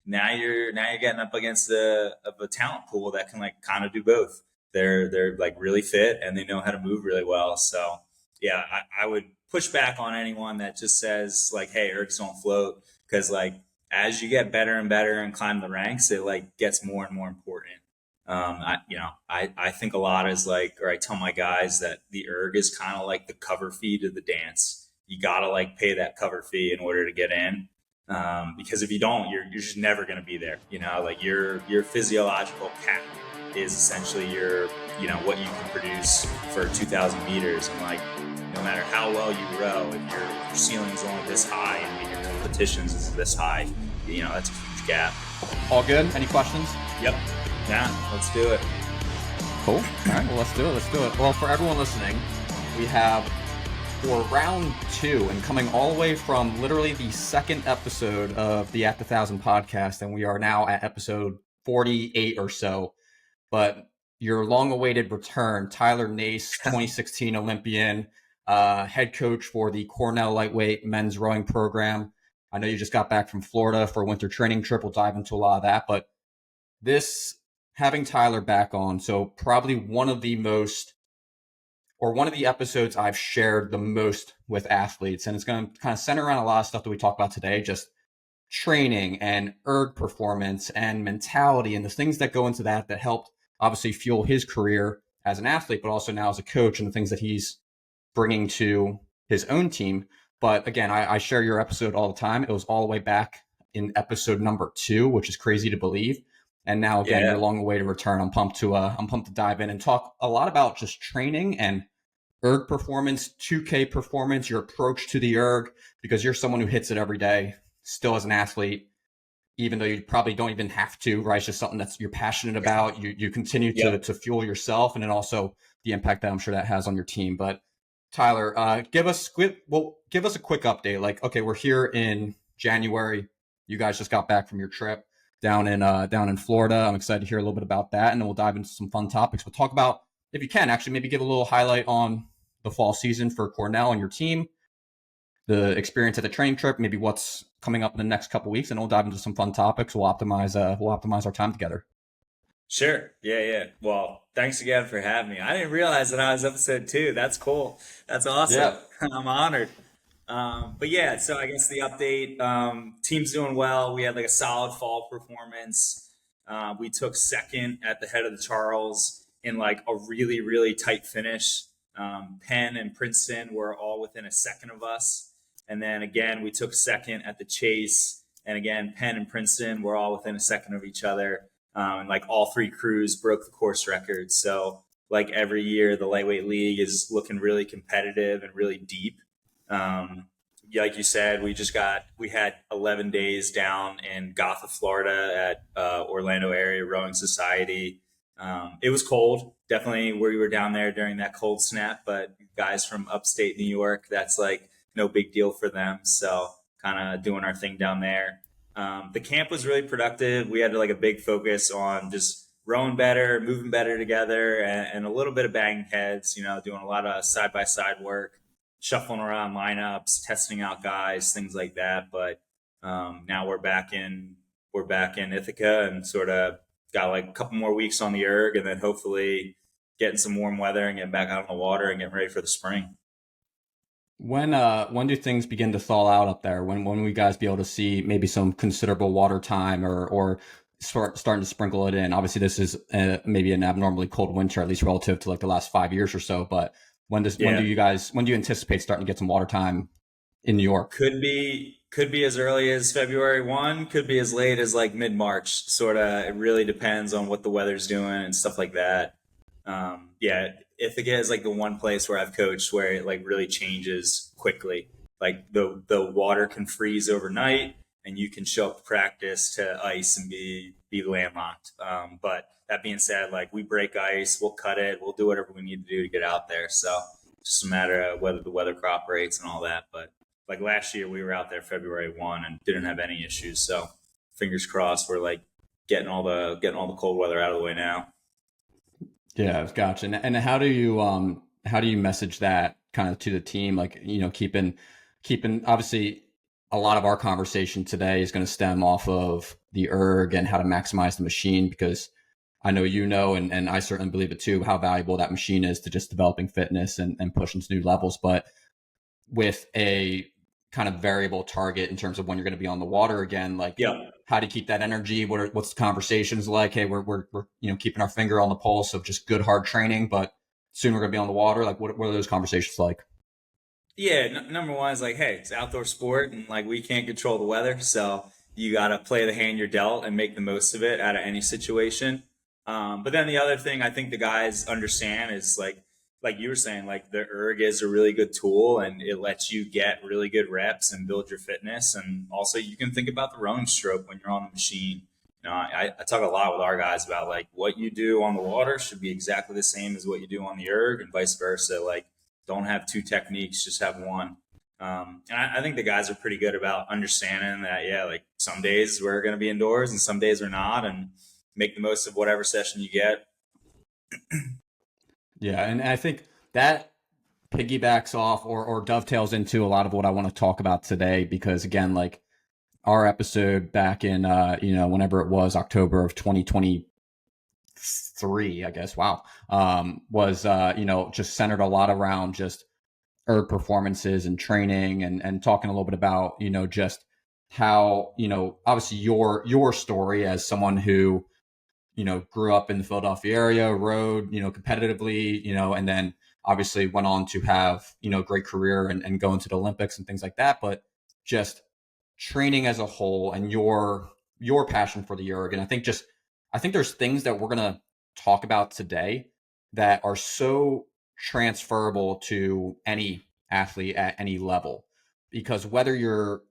now you're getting up against a talent pool that can like kind of do both. They're like really fit and they know how to move really well. So yeah, I would push back on anyone that just says like, hey, ergs don't float, because like as you get better and better and climb the ranks, it like gets more and more important. I think a lot is like, or I tell my guys that the erg is kind of like the cover fee to the dance. You gotta like pay that cover fee in order to get in, because if you don't, you're just never going to be there. Like your physiological cap is essentially what you can produce for 2,000 meters, and like no matter how well you row, if your ceiling's only this high and your competitions is this high, that's a huge gap. All good? Any questions? Yep. Yeah, let's do it. Cool. All right, well, let's do it. Well, for everyone listening, we have for round 2 and coming all the way from literally the second episode of the At the 1,000 podcast, and we are now at episode 48 or so. But your long-awaited return, Tyler Nase, 2016 Olympian, head coach for the Cornell lightweight men's rowing program. I know you just got back from Florida for a winter training trip. We'll dive into a lot of that, but having Tyler back on, so probably one of the episodes I've shared the most with athletes, and it's going to kind of center around a lot of stuff that we talk about today, just training and erg performance and mentality and the things that go into that helped obviously fuel his career as an athlete, but also now as a coach and the things that he's bringing to his own team. But again, I share your episode all the time. It was all the way back in episode number 2, which is crazy to believe. And now again, You're long away to return. I'm pumped to dive in and talk a lot about just training and erg performance, 2K performance, your approach to the erg, because you're someone who hits it every day, still as an athlete, even though you probably don't even have to, right? It's just something that you're passionate about. You continue to fuel yourself, and then also the impact that I'm sure that has on your team. But Tyler, give us a quick update. Like, okay, we're here in January. You guys just got back from your trip down in Florida. I'm excited to hear a little bit about that, and then we'll dive into some fun topics. But talk about, if you can, actually maybe give a little highlight on the fall season for Cornell and your team, the experience at the training trip, maybe what's coming up in the next couple of weeks, and we'll dive into some fun topics. We'll optimize our time together. Sure. Yeah. Well, thanks again for having me. I didn't realize that I was episode 2. That's cool. That's awesome. Yeah. I'm honored. But yeah, so I guess the update, team's doing well. We had like a solid fall performance. We took second at the head of the Charles in like a really, really tight finish. Penn and Princeton were all within a second of us. And then again, we took second at the Chase. And again, Penn and Princeton were all within a second of each other. And like all 3 crews broke the course record. So like every year, the lightweight league is looking really competitive and really deep. Like you said, we had 11 days down in Gotha, Florida at Orlando Area Rowing Society. It was cold, definitely. We were down there during that cold snap, but guys from upstate New York, that's like no big deal for them. So kind of doing our thing down there. The camp was really productive. We had like a big focus on just rowing better, moving better together, and a little bit of banging heads, doing a lot of side-by-side work, shuffling around lineups, testing out guys, things like that. But now we're back in Ithaca and sort of got like a couple more weeks on the erg, and then hopefully getting some warm weather and getting back out on the water and getting ready for the spring. When do things begin to thaw out up there? When will you guys be able to see maybe some considerable water time or starting to sprinkle it in? Obviously, this is maybe an abnormally cold winter, at least relative to like the last 5 years or so. But when do you anticipate starting to get some water time in New York? Could be as early as February 1, could be as late as like mid-March. Sort of, it really depends on what the weather's doing and stuff like that. Ithaca is like the one place where I've coached where it like really changes quickly. Like the water can freeze overnight and you can show up to practice to ice and be landlocked. But that being said, like we break ice, we'll cut it, we'll do whatever we need to do to get out there. So it's just a matter of whether the weather cooperates and all that. But like last year we were out there February 1 and didn't have any issues. So fingers crossed we're like getting all the cold weather out of the way now. Yeah, gotcha. And how do you message that kind of to the team? Like, keeping obviously a lot of our conversation today is going to stem off of the erg and how to maximize the machine, because I know and I certainly believe it too, how valuable that machine is to just developing fitness and pushing to new levels. But with a kind of variable target in terms of when you're going to be on the water again, like Yeah. how to keep that energy, what's the conversations like? Hey, we're keeping our finger on the pulse of just good hard training, but soon we're going to be on the water. Like what are those conversations like? Yeah, number one is like, hey, it's outdoor sport, and like we can't control the weather, so you got to play the hand you're dealt and make the most of it out of any situation. But then the other thing I think the guys understand is like you were saying, like the erg is a really good tool, and it lets you get really good reps and build your fitness, and also you can think about the rowing stroke when you're on the machine. I talk a lot with our guys about like what you do on the water should be exactly the same as what you do on the erg, and vice versa. Like don't have two techniques, just have one. And I think the guys are pretty good about understanding that, yeah, like some days we're going to be indoors and some days we're not, and make the most of whatever session you get. Yeah, and I think that piggybacks off or dovetails into a lot of what I want to talk about today, because again, like our episode back in whenever it was October of 2023, I guess, wow, was just centered a lot around just erg performances and training, and talking a little bit about just how obviously your story as someone who grew up in the Philadelphia area, rode, competitively, and then obviously went on to have, great career and go into the Olympics and things like that. But just training as a whole and your passion for the erg. And I think there's things that we're gonna talk about today that are so transferable to any athlete at any level. Because whether you're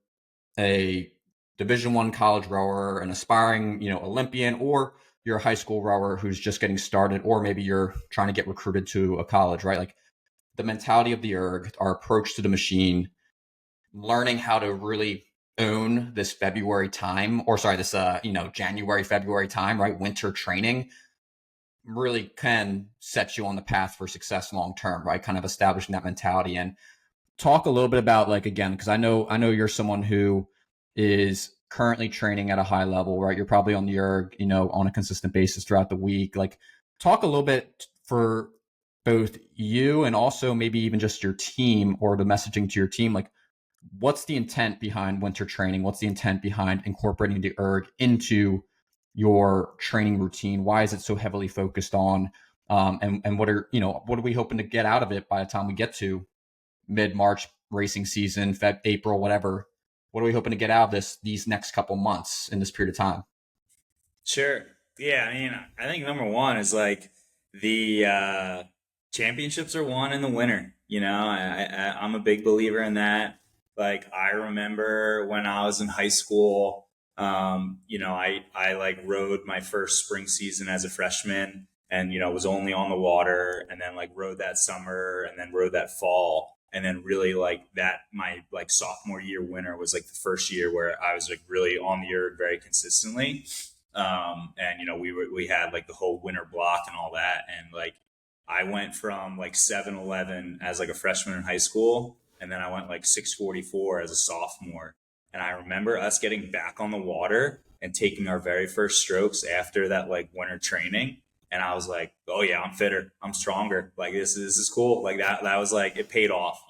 a Division I college rower, an aspiring, Olympian, or you're a high school rower who's just getting started, or maybe you're trying to get recruited to a college, right? Like the mentality of the erg, our approach to the machine, learning how to really own this February time, or sorry, this January, February time, right? Winter training really can set you on the path for success long term, right? Kind of establishing that mentality. And talk a little bit about, like, again, because I know you're someone who is currently training at a high level, right? You're probably on the erg, on a consistent basis throughout the week. Like, talk a little bit for both you and also maybe even just your team, or the messaging to your team. Like, what's the intent behind winter training? What's the intent behind incorporating the erg into your training routine? Why is it so heavily focused on? And what are we hoping to get out of it by the time we get to mid-March racing season, April, whatever? What are we hoping to get out of these next couple months in this period of time? Sure. Yeah, I mean, I think number one is like the championships are won in the winter. I'm a big believer in that. Like I remember when I was in high school, I like rode my first spring season as a freshman, and was only on the water, and then like rode that summer, and then rode that fall, and then really like that my like sophomore year winter was like the first year where I was like really on the erg very consistently. And we had like the whole winter block and all that, and like I went from like 711 as like a freshman in high school, and then I went like 644 as a sophomore. And I remember us getting back on the water and taking our very first strokes after that like winter training, and I was like, oh yeah, I'm fitter, I'm stronger, like this is cool. Like that was like it paid off.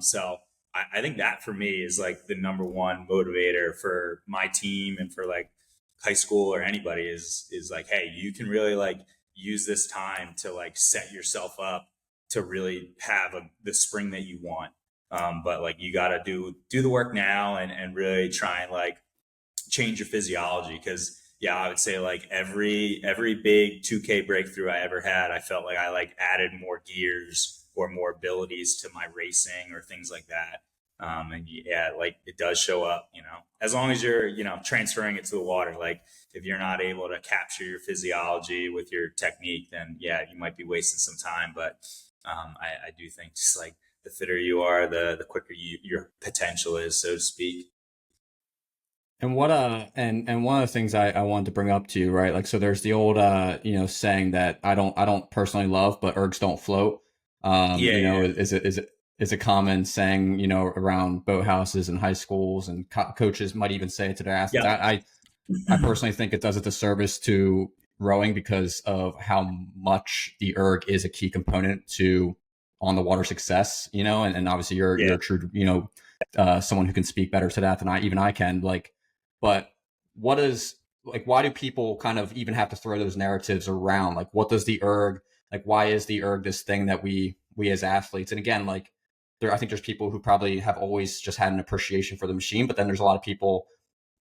So I think that for me is like the number one motivator for my team and for like high school or anybody is like, hey, you can really like use this time to like set yourself up to really have the spring that you want. But like you got to do the work now, and really try and like change your physiology, because yeah, I would say like every big 2K breakthrough I ever had, I felt like I like added more gears or more abilities to my racing or things like that. And yeah, like it does show up, as long as you're, transferring it to the water. Like if you're not able to capture your physiology with your technique, then yeah, you might be wasting some time. But I do think just like the fitter you are, the quicker your potential is, so to speak. And and one of the things I wanted to bring up to you, right? Like, so there's the old saying that I don't personally love, but ergs don't float. Yeah, yeah. Is is a common saying, around boathouses and high schools, and coaches might even say it to their athletes. Yeah. I personally think it does a disservice to rowing because of how much the erg is a key component to on the water success, and obviously you're Yeah. a true, someone who can speak better to that than I can. Like, but what is, like, why do people kind of even have to throw those narratives around? Like, what does the erg, like, why is the erg this thing that we as athletes? And again, like, I think there's people who probably have always just had an appreciation for the machine, but then there's a lot of people,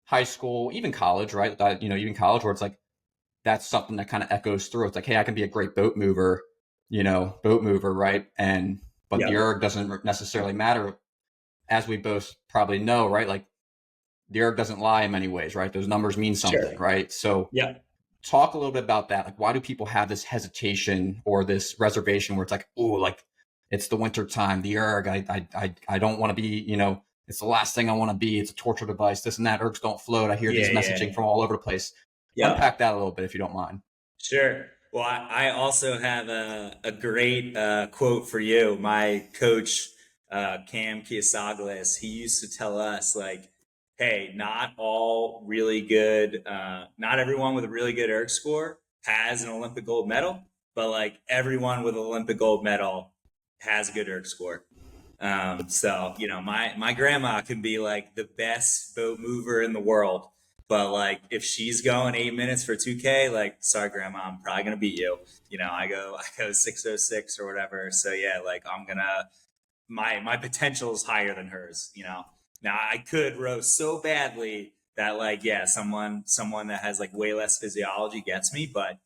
high school, even college, right? That, even college, where it's like, that's something that kind of echoes through. It's like, hey, I can be a great boat mover, right? But the Yeah. erg doesn't necessarily matter, as we both probably know, right? Like, the erg doesn't lie in many ways, right? Those numbers mean something, Sure. right? So Yeah. talk a little bit about that. Like, why do people have this hesitation or this reservation where it's like, oh, like, it's the winter time, the erg, I don't want to be, it's the last thing I want to be. It's a torture device, this and that. Ergs don't float. I hear these Yeah. messaging from all over the place. Yeah. Unpack that a little bit if you don't mind. Sure. Well, I also have a great quote for you. My coach, Cam Kiesaglis, he used to tell us, like, hey, not all really good, not everyone with a really good ERG score has an Olympic gold medal, but like everyone with an Olympic gold medal has a good ERG score. So my grandma can be like the best boat mover in the world, but like if she's going 8 minutes for 2K, like sorry, grandma, I'm probably gonna beat you. I go 6:06 or whatever. So yeah, like I'm gonna my potential is higher than hers. Now I could row so badly that like yeah, someone that has like way less physiology gets me, but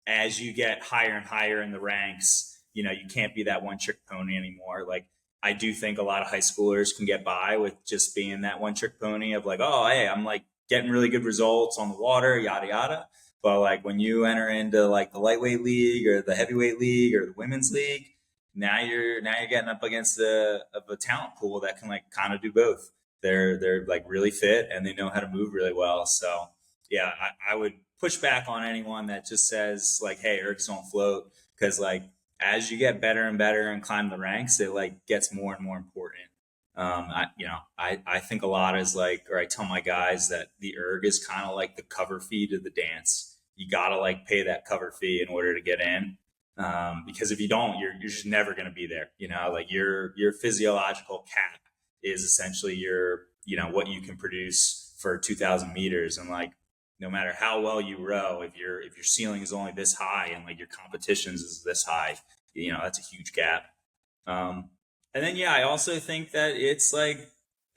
as you get higher and higher in the ranks, you can't be that one trick pony anymore. Like I do think a lot of high schoolers can get by with just being that one trick pony of like, oh, hey, I'm like getting really good results on the water, yada yada. But like when you enter into like the lightweight league or the heavyweight league or the women's league, now you're getting up against a talent pool that can like kind of do both. They're like really fit and they know how to move really well. So yeah, I would push back on anyone that just says like, hey, ergs don't float, because like as you get better and better and climb the ranks, it like gets more and more important. I think a lot is like, or I tell my guys that the erg is kind of like the cover fee to the dance. You gotta like pay that cover fee in order to get in, because if you don't, you're just never going to be there. Like your physiological cap is essentially what you can produce for 2,000 meters, and like no matter how well you row, if your ceiling is only this high and like your competitions is this high, that's a huge gap. And then yeah, I also think that it's like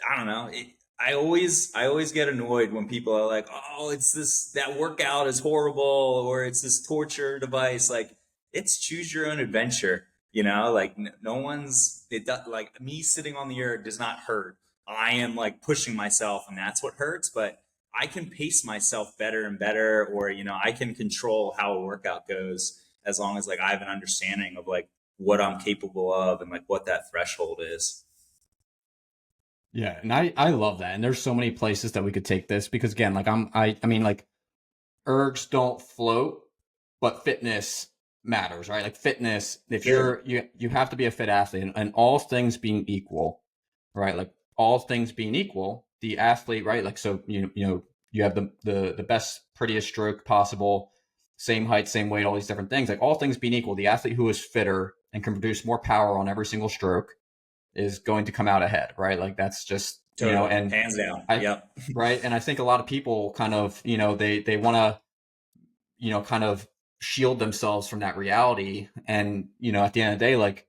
I don't know. I always get annoyed when people are like, "Oh, it's this that workout is horrible," or "It's this torture device." Like, it's choose your own adventure. Like no one's it does, like me sitting on the erg does not hurt. I am like pushing myself, and that's what hurts. But I can pace myself better and better, or I can control how a workout goes as long as like I have an understanding of like what I'm capable of and like what that threshold is. Yeah, and I love that. And there's so many places that we could take this because again, like I mean, like, ergs don't float, but fitness matters, right? Like, fitness, if Sure. you have to be a fit athlete, and all things being equal, right? Like, all things being equal, the athlete, right? Like, so you have the best, prettiest stroke possible, same height, same weight, all these different things. Like, all things being equal, the athlete who is fitter and can produce more power on every single stroke is going to come out ahead, right? Like, that's just, Totally. and Hands down. I, Yep. right. And I think a lot of people kind of, they want to, kind of shield themselves from that reality. And, at the end of the day, like,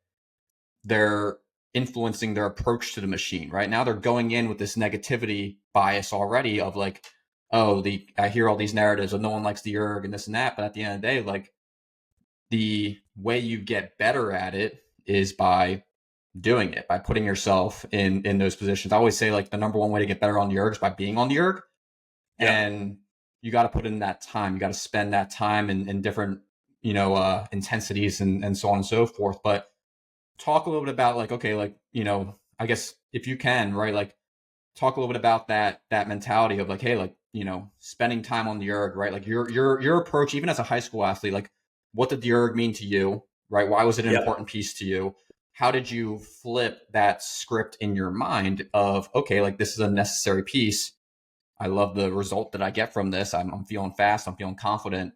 they're influencing their approach to the machine, right? Now they're going in with this negativity bias already of like, oh, I hear all these narratives of no one likes the erg and this and that. But at the end of the day, like, the way you get better at it is by doing it, by putting yourself in those positions. I always say, like, the number one way to get better on the erg is by being on the erg. Yep. And you got to put in that time. You got to spend that time in different, intensities and so on and so forth. But talk a little bit about, like, okay, like, I guess if you can, right, like, talk a little bit about that mentality of like, hey, like, spending time on the erg, right? Like, your approach, even as a high school athlete, like, what did the erg mean to you, right? Why was it an Yep. important piece to you? how did you flip that script in your mind of, okay, like this is a necessary piece. I love the result that I get from this. I'm feeling fast. I'm feeling confident.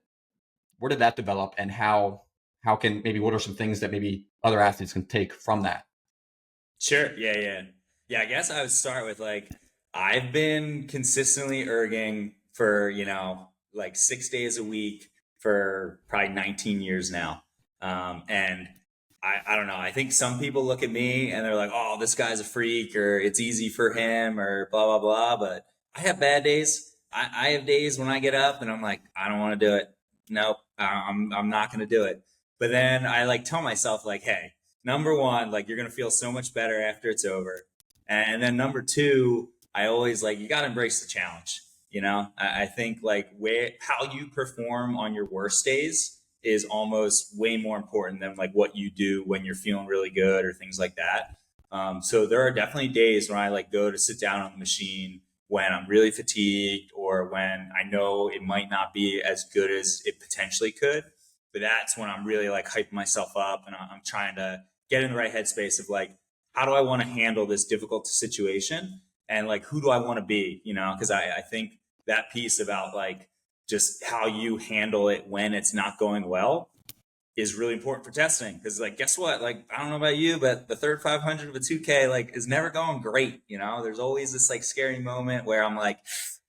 Where did that develop, and how can maybe what are some things that maybe other athletes can take from that? Sure. Yeah, yeah. Yeah, I guess I would start with like I've been consistently erging for, like 6 days a week for probably 19 years now. And I don't know. I think some people look at me and they're like, oh, this guy's a freak or it's easy for him or blah, blah, blah. But I have bad days. I have days when I get up and I'm like, I don't want to do it. Nope, I'm not going to do it. But then I like tell myself like, hey, number one, like you're gonna feel so much better after it's over. And then number two, I always like you gotta embrace the challenge. I think like where how you perform on your worst days is almost way more important than like what you do when you're feeling really good or things like that. So there are definitely days when I like go to sit down on the machine when I'm really fatigued or when I know it might not be as good as it potentially could. But that's when I'm really like hyping myself up and I'm trying to get in the right headspace of like, how do I want to handle this difficult situation? And like, who do I want to be? Because I think that piece about like just how you handle it when it's not going well is really important for testing. Because like, guess what? Like, I don't know about you, but the third 500 of a 2K like is never going great. There's always this like scary moment where I'm like,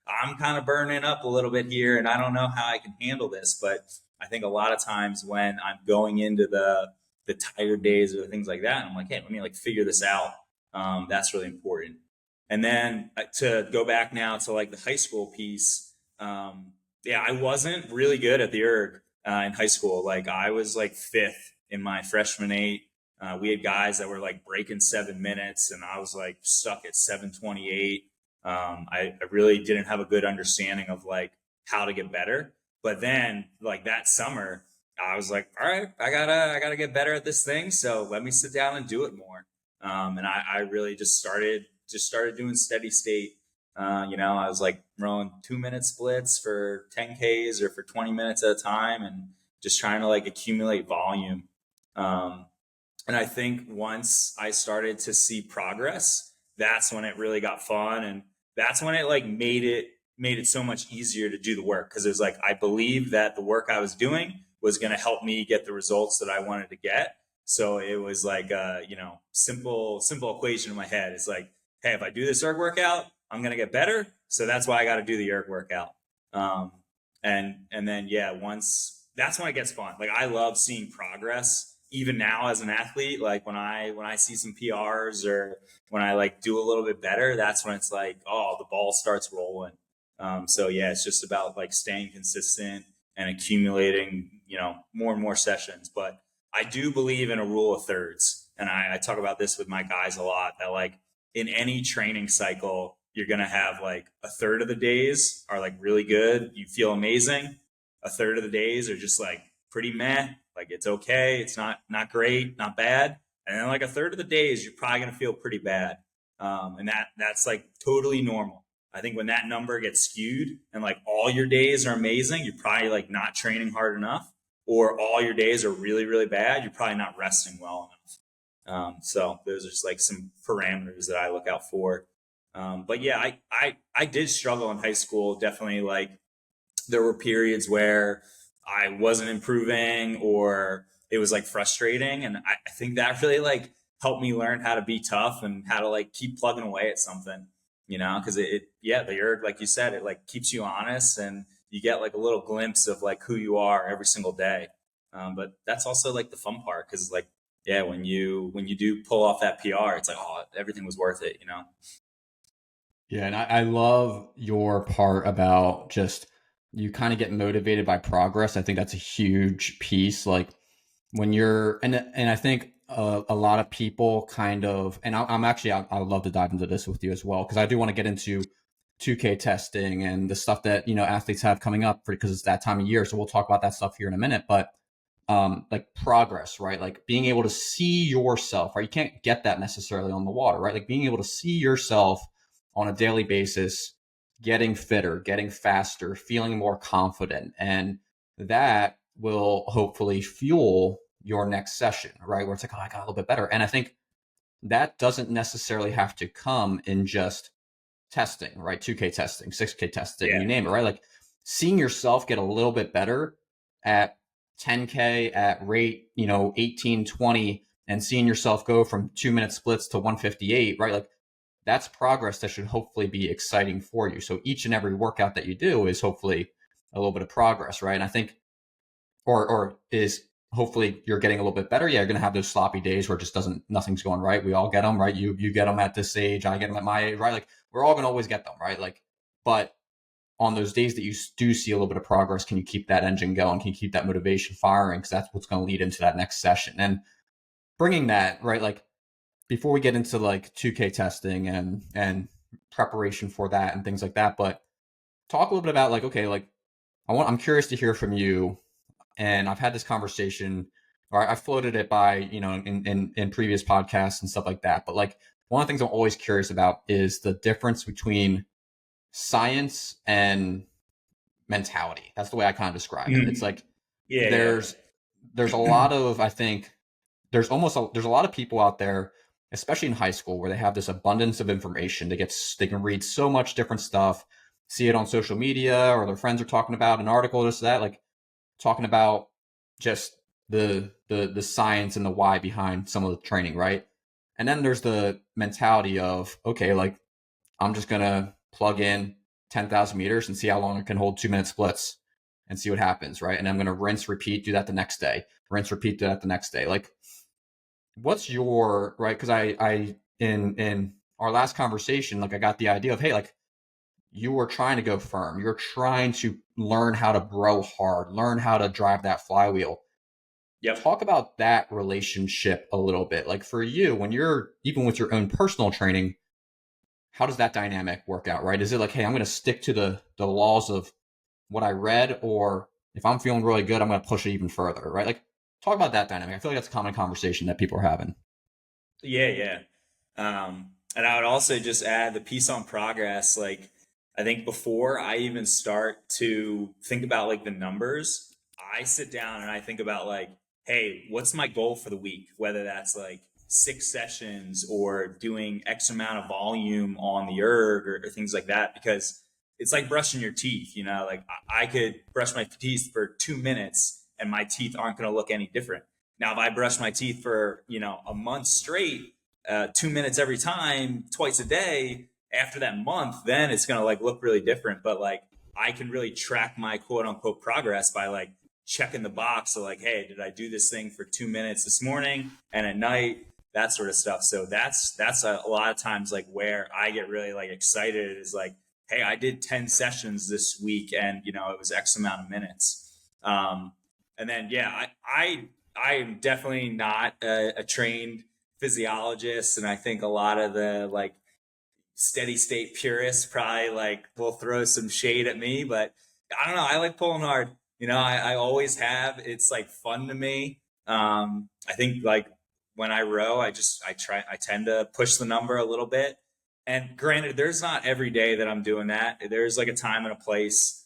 I'm kind of burning up a little bit here, and I don't know how I can handle this. But I think a lot of times when I'm going into the tired days or things like that, I'm like, hey, let me like figure this out. That's really important. And then to go back now to like the high school piece, yeah, I wasn't really good at the erg in high school. Like I was like fifth in my freshman eight. We had guys that were like breaking 7 minutes, and I was like stuck at 7:28. I really didn't have a good understanding of like how to get better. But then like that summer, I was like, all right, I gotta get better at this thing. So let me sit down and do it more. And I really just started doing steady state. I was like throwing 2 minute splits for 10Ks or for 20 minutes at a time, and just trying to like accumulate volume. Um, and I think once I started to see progress, that's when it really got fun. And that's when it like made it so much easier to do the work. Cause it was like, I believed that the work I was doing was going to help me get the results that I wanted to get. So it was like simple equation in my head. It's like, hey, if I do this erg workout, I'm going to get better. So that's why I got to do the erg workout. Um, and then yeah, once that's when it gets fun. Like I love seeing progress even now as an athlete. Like when I see some PRs or when I like do a little bit better, that's when it's like, oh, the ball starts rolling. So yeah, it's just about like staying consistent and accumulating, more and more sessions. But I do believe in a rule of thirds, and I talk about this with my guys a lot. That like in any training cycle, you're gonna have like a third of the days are like really good, you feel amazing. A third of the days are just like pretty meh, like it's okay, it's not great, not bad. And then like a third of the days, you're probably gonna feel pretty bad. And that's like totally normal. I think when that number gets skewed and like all your days are amazing, you're probably like not training hard enough, or all your days are really, really bad, you're probably not resting well enough. So those are just like some parameters that I look out for. But yeah, I did struggle in high school. Definitely like there were periods where I wasn't improving or it was like frustrating. And I think that really like helped me learn how to be tough and how to like keep plugging away at something, because yeah, the erg, like you said, it like keeps you honest and you get like a little glimpse of like who you are every single day. But that's also like the fun part because like, yeah, when you do pull off that PR, it's like, oh, everything was worth it. Yeah, and I love your part about just you kind of get motivated by progress. I think that's a huge piece. Like when you're, and I think a lot of people kind of, and I'm actually, I would love to dive into this with you as well, because I do want to get into 2K testing and the stuff that, athletes have coming up because it's that time of year. So we'll talk about that stuff here in a minute. But like progress, right? Like being able to see yourself, right? You can't get that necessarily on the water, right? Like being able to see yourself on a daily basis, getting fitter, getting faster, feeling more confident. And that will hopefully fuel your next session, right? Where it's like, oh, I got a little bit better. And I think that doesn't necessarily have to come in just testing, right? 2K testing, 6K testing, Yeah. you name it, right? Like seeing yourself get a little bit better at 10K at rate, 18, 20, and seeing yourself go from 2 minute splits to 158, right? Like that's progress that should hopefully be exciting for you. So each and every workout that you do is hopefully a little bit of progress, right? And I think, or is hopefully you're getting a little bit better. Yeah, you're gonna have those sloppy days where just nothing's going right. We all get them, right? You get them at this age, I get them at my age, right? Like we're all gonna always get them, right? Like, but on those days that you do see a little bit of progress, can you keep that engine going? Can you keep that motivation firing? Because that's what's going to lead into that next session. And bringing that, right, like before we get into like 2K testing and preparation for that and things like that, but talk a little bit about like, okay, like I'm curious to hear from you. And I've had this conversation, or I floated it by, in previous podcasts and stuff like that. But like one of the things I'm always curious about is the difference between science and mentality. That's the way I kind of describe it. It's Mhm. like Yeah. there's a lot of, I think there's a lot of people out there, especially in high school, where they have this abundance of information. They can read so much different stuff, see it on social media, or their friends are talking about an article, this that, like talking about just the science and the why behind some of the training, right? And then there's the mentality of, okay, like I'm just gonna plug in 10,000 meters and see how long I can hold 2 minute splits and see what happens, right? And I'm gonna rinse, repeat, do that the next day, rinse, repeat, do that the next day. Like, what's your right? Because I in our last conversation, like I got the idea of, hey, like you were trying to go firm, you're trying to learn how to bro hard, learn how to drive that flywheel. Yep. Talk about that relationship a little bit. Like for you, when you're even with your own personal training, how does that dynamic work out, right? Is it like, hey, I'm going to stick to the laws of what I read, or if I'm feeling really good, I'm going to push it even further, right? Like, talk about that dynamic. I feel like that's a common conversation that people are having. Yeah, yeah. And I would also just add the piece on progress. Like, I think before I even start to think about like the numbers, I sit down and I think about like, hey, what's my goal for the week? Whether that's like 6 sessions or doing X amount of volume on the erg or things like that. Because it's like brushing your teeth, like I could brush my teeth for 2 minutes and my teeth aren't going to look any different. Now, if I brush my teeth for, a month straight, 2 minutes every time, twice a day, after that month, then it's going to like look really different. But like, I can really track my quote unquote progress by like checking the box. So like, hey, did I do this thing for 2 minutes this morning and at night? That sort of stuff. So that's a lot of times like where I get really like excited is like, hey, I did 10 sessions this week and it was X amount of minutes. And then yeah, I am definitely not a trained physiologist, and I think a lot of the like steady state purists probably like will throw some shade at me, but I don't know. I like pulling hard. I always have. It's like fun to me. I think like when I row, I tend to push the number a little bit. And granted, there's not every day that I'm doing that. There's like a time and a place.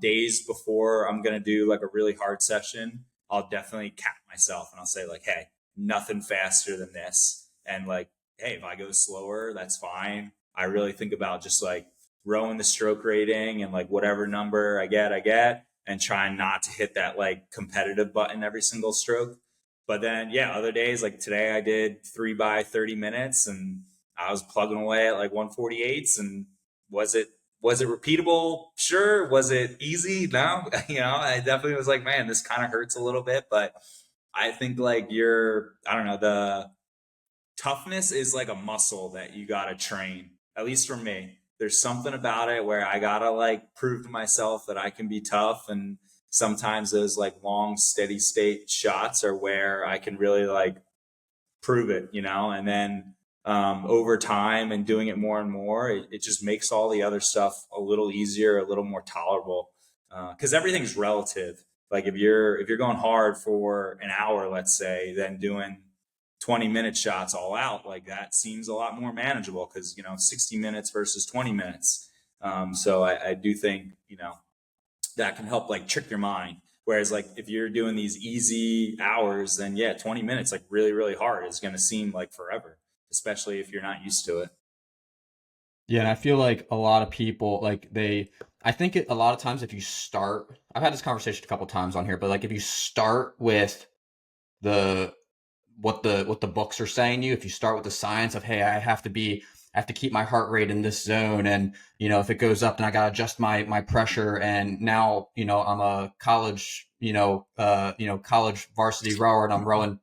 Days before I'm gonna do like a really hard session, I'll definitely cap myself and I'll say like, hey, nothing faster than this. And like, hey, if I go slower, that's fine. I really think about just like rowing the stroke rating and like whatever number I get, and trying not to hit that like competitive button every single stroke. But then, yeah, other days like today, I did 3 by 30 minutes and I was plugging away at like 148s. And was it was it repeatable? Sure. Was it easy? No. I definitely was like, man, this kind of hurts a little bit, but I think like I don't know, the toughness is like a muscle that you got to train, at least for me. There's something about it where I got to like prove to myself that I can be tough. And sometimes those like long, steady state shots are where I can really like prove it, and then over time and doing it more and more, it just makes all the other stuff a little easier, a little more tolerable. Because everything's relative. Like if you're going hard for an hour, let's say, then doing 20-minute shots all out, like that seems a lot more manageable because 60 minutes versus 20 minutes. So I do think that can help like trick your mind. Whereas like if you're doing these easy hours, then yeah, 20 minutes, like really, really hard, is going to seem like forever, especially if you're not used to it. Yeah, and I feel like a lot of people I think a lot of times if you start, I've had this conversation a couple times on here, but like if you start with the what the books are saying to you, if you start with the science of, hey, I have to keep my heart rate in this zone, and if it goes up, then I got to adjust my pressure, and now I'm a college college varsity rower, and I'm rowing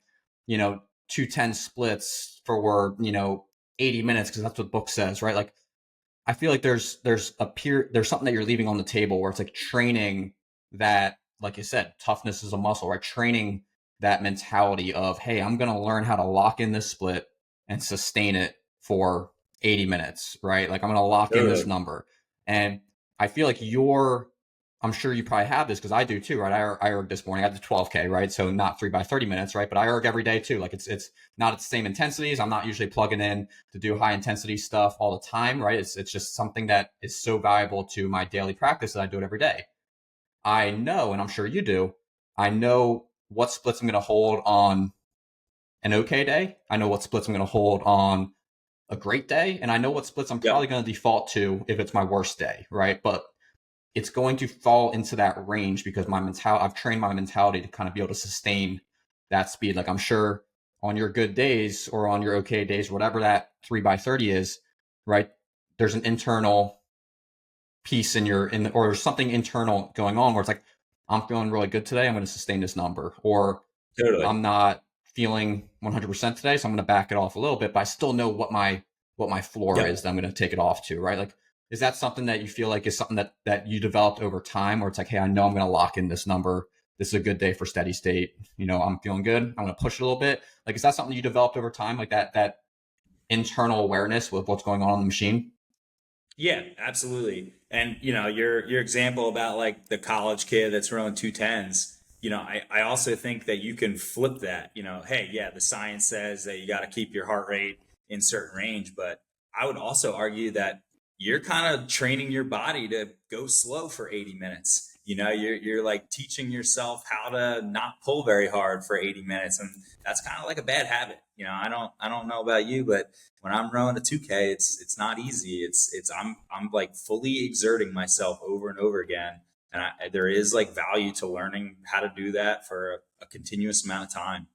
210 splits for 80 minutes because that's what the book says, right? Like I feel like there's something that you're leaving on the table where it's like training that, like you said, toughness is a muscle, right? Training that mentality of, hey, I'm going to learn how to lock in this split and sustain it for 80 minutes, right? Like I'm going to lock in this Totally. number. And I feel like I'm sure you probably have this because I do too, right? I erg this morning. I did 12K, right? So not 3 by 30 minutes, right? But I erg every day too. Like it's not at the same intensities. I'm not usually plugging in to do high intensity stuff all the time, right? It's just something that is so valuable to my daily practice that I do it every day. I know, and I'm sure you do, I know what splits I'm going to hold on an okay day. I know what splits I'm going to hold on a great day. And I know what splits I'm probably Yep. going to default to if it's my worst day, right? But it's going to fall into that range because I've trained my mentality to kind of be able to sustain that speed. Like I'm sure on your good days or on your okay days, whatever that 3 by 30 is, right? There's an internal piece or there's something internal going on where it's like, I'm feeling really good today. I'm going to sustain this number, or Totally. I'm not feeling 100% today, so I'm going to back it off a little bit, but I still know what my floor is that Yep. I'm going to take it off to, right? Like, is that something that you feel like is something that you developed over time, where it's like, hey, I know I'm going to lock in this number. This is a good day for steady state. I'm feeling good. I'm going to push it a little bit. Like, is that something you developed over time, like that internal awareness with what's going on the machine? Yeah, absolutely. And your example about like the college kid that's rowing 210s, I also think that you can flip that. Hey, yeah, the science says that you got to keep your heart rate in certain range, but I would also argue that you're kind of training your body to go slow for 80 minutes. You're like teaching yourself how to not pull very hard for 80 minutes, and that's kind of like a bad habit. I don't know about you, but when I'm rowing a 2K, it's not easy. I'm like fully exerting myself over and over again, and there is like value to learning how to do that for a continuous amount of time.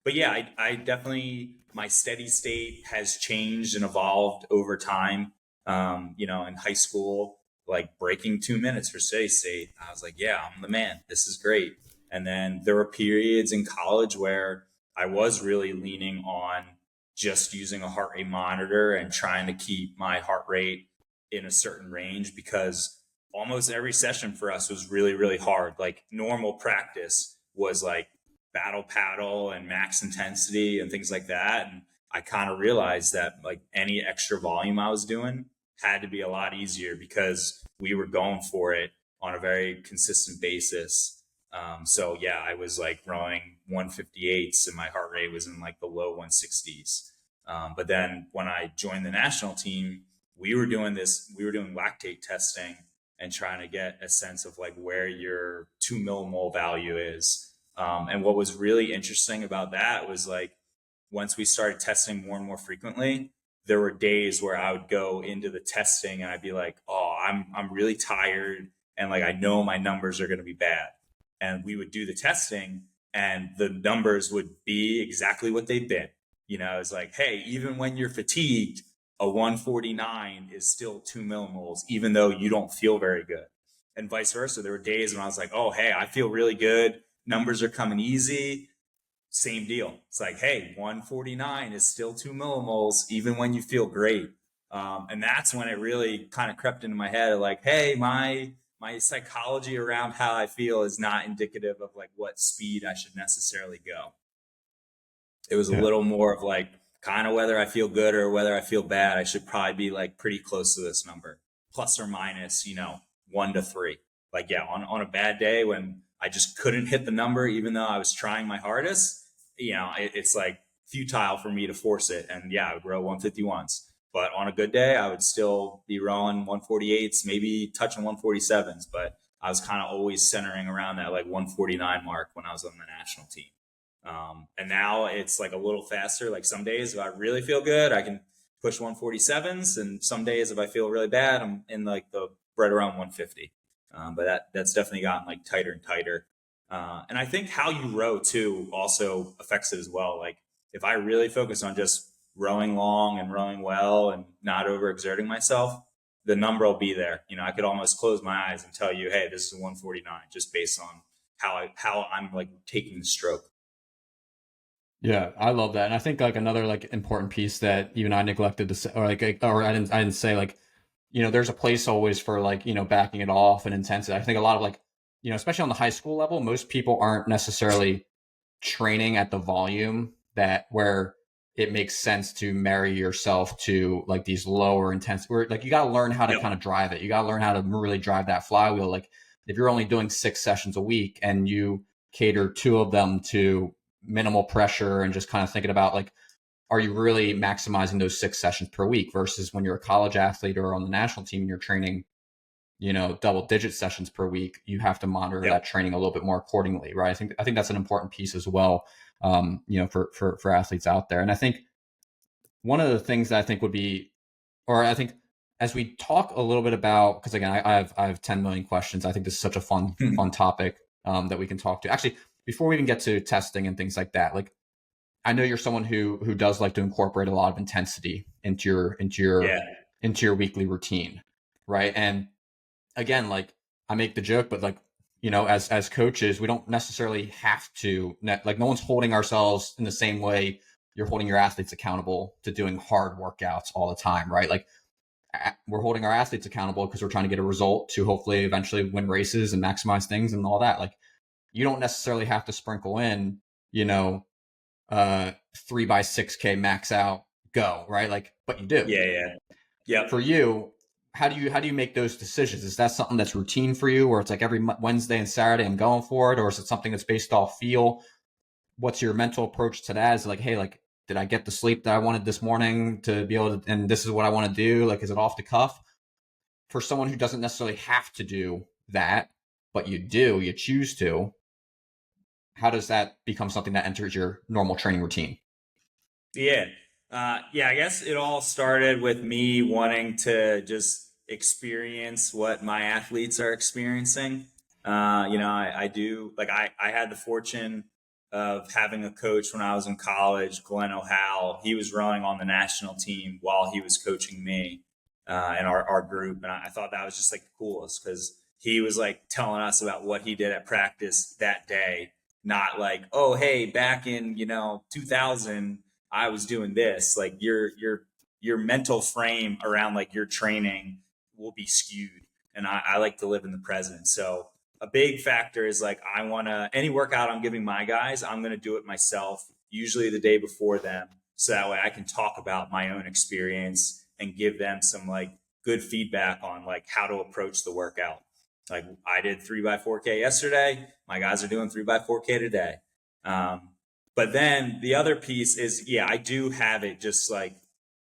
But yeah, I definitely, my steady state has changed and evolved over time. In high school, like breaking 2 minutes for steady state, I was like, yeah, I'm the man. This is great. And then there were periods in college where I was really leaning on just using a heart rate monitor and trying to keep my heart rate in a certain range, because almost every session for us was really, really hard. Like normal practice was like battle paddle and max intensity and things like that. And I kind of realized that like any extra volume I was doing had to be a lot easier because we were going for it on a very consistent basis. So yeah, I was like rowing 158s and my heart rate was in like the low 160s. But then when I joined the national team, we were doing lactate testing and trying to get a sense of like where your 2 millimole value is. And what was really interesting about that was like once we started testing more and more frequently, there were days where I would go into the testing and I'd be like, "Oh, I'm really tired, and like I know my numbers are going to be bad." And we would do the testing, and the numbers would be exactly what they've been. It's like, hey, even when you're fatigued, a 149 is still 2 millimoles, even though you don't feel very good. And vice versa. There were days when I was like, oh, hey, I feel really good. Numbers are coming easy. Same deal. It's like, hey, 149 is still 2 millimoles, even when you feel great. And that's when it really kind of crept into my head, like, hey, my psychology around how I feel is not indicative of like what speed I should necessarily go. It was a Yeah. little more of like kind of whether I feel good or whether I feel bad. I should probably be like pretty close to this number, plus or minus, 1 to 3. Like, yeah, on a bad day when I just couldn't hit the number, even though I was trying my hardest, it's like futile for me to force it. And yeah, I would row 151s. But on a good day, I would still be rowing 148s, maybe touching 147s. But I was kind of always centering around that like 149 mark when I was on the national team. And now it's like a little faster. Like some days if I really feel good, I can push 147s, and some days if I feel really bad, I'm in like the right around 150. But that's definitely gotten like tighter and tighter. And I think how you row too also affects it as well. Like if I really focus on just rowing long and rowing well and not overexerting myself, the number will be there. You know, I could almost close my eyes and tell you, hey, this is 149, just based on how I'm like taking the stroke. Yeah, I love that. And I think like another like important piece that even I neglected to say, or I didn't say like, there's a place always for like, backing it off and intensity. I think a lot of like, especially on the high school level, most people aren't necessarily training at the volume that where it makes sense to marry yourself to like these lower intense where like you got to learn how to Yep. kind of drive it. You got to learn how to really drive that flywheel. Like if you're only doing 6 sessions a week and you cater 2 of them to minimal pressure and just kind of thinking about like, are you really maximizing those 6 sessions per week versus when you're a college athlete or on the national team and you're training, double digit sessions per week, you have to monitor Yep. that training a little bit more accordingly, right? I think that's an important piece as well, for athletes out there. And I think one of the things that I think would be, or I think as we talk a little bit about, because again, I have 10 million questions. I think this is such a fun topic that we can talk to. Actually, before we even get to testing and things like that, like I know you're someone who does like to incorporate a lot of intensity Yeah. into your weekly routine, right? And again, like I make the joke, but like, as coaches, we don't necessarily have to like no one's holding ourselves in the same way you're holding your athletes accountable to doing hard workouts all the time, right? Like we're holding our athletes accountable because we're trying to get a result to hopefully eventually win races and maximize things and all that. Like you don't necessarily have to sprinkle in, you know, 3x6K max out go, right? Like, but you do. Yeah. Yeah. Yep. For you, how do you make those decisions? Is that something that's routine for you, where it's like every Wednesday and Saturday I'm going for it, or is it something that's based off feel? What's your mental approach to that? Is it like, hey, like, did I get the sleep that I wanted this morning to be able to, and this is what I want to do? Like, is it off the cuff? For someone who doesn't necessarily have to do that, but you choose to, how does that become something that enters your normal training routine? Yeah. Yeah, I guess it all started with me wanting to just experience what my athletes are experiencing. I do like I had the fortune of having a coach when I was in college, Glenn O'Hal. He was rowing on the national team while he was coaching me in our group. And I thought that was just like the coolest because he was like telling us about what he did at practice that day, not like, oh, hey, back in, 2000, I was doing this. Like your mental frame around like your training will be skewed. And I like to live in the present. So a big factor is like I wanna any workout I'm giving my guys, I'm gonna do it myself, usually the day before them. So that way I can talk about my own experience and give them some like good feedback on like how to approach the workout. Like I did 3x4K yesterday. My guys are doing 3x4K today. Um, but then the other piece is, yeah, I do have it just like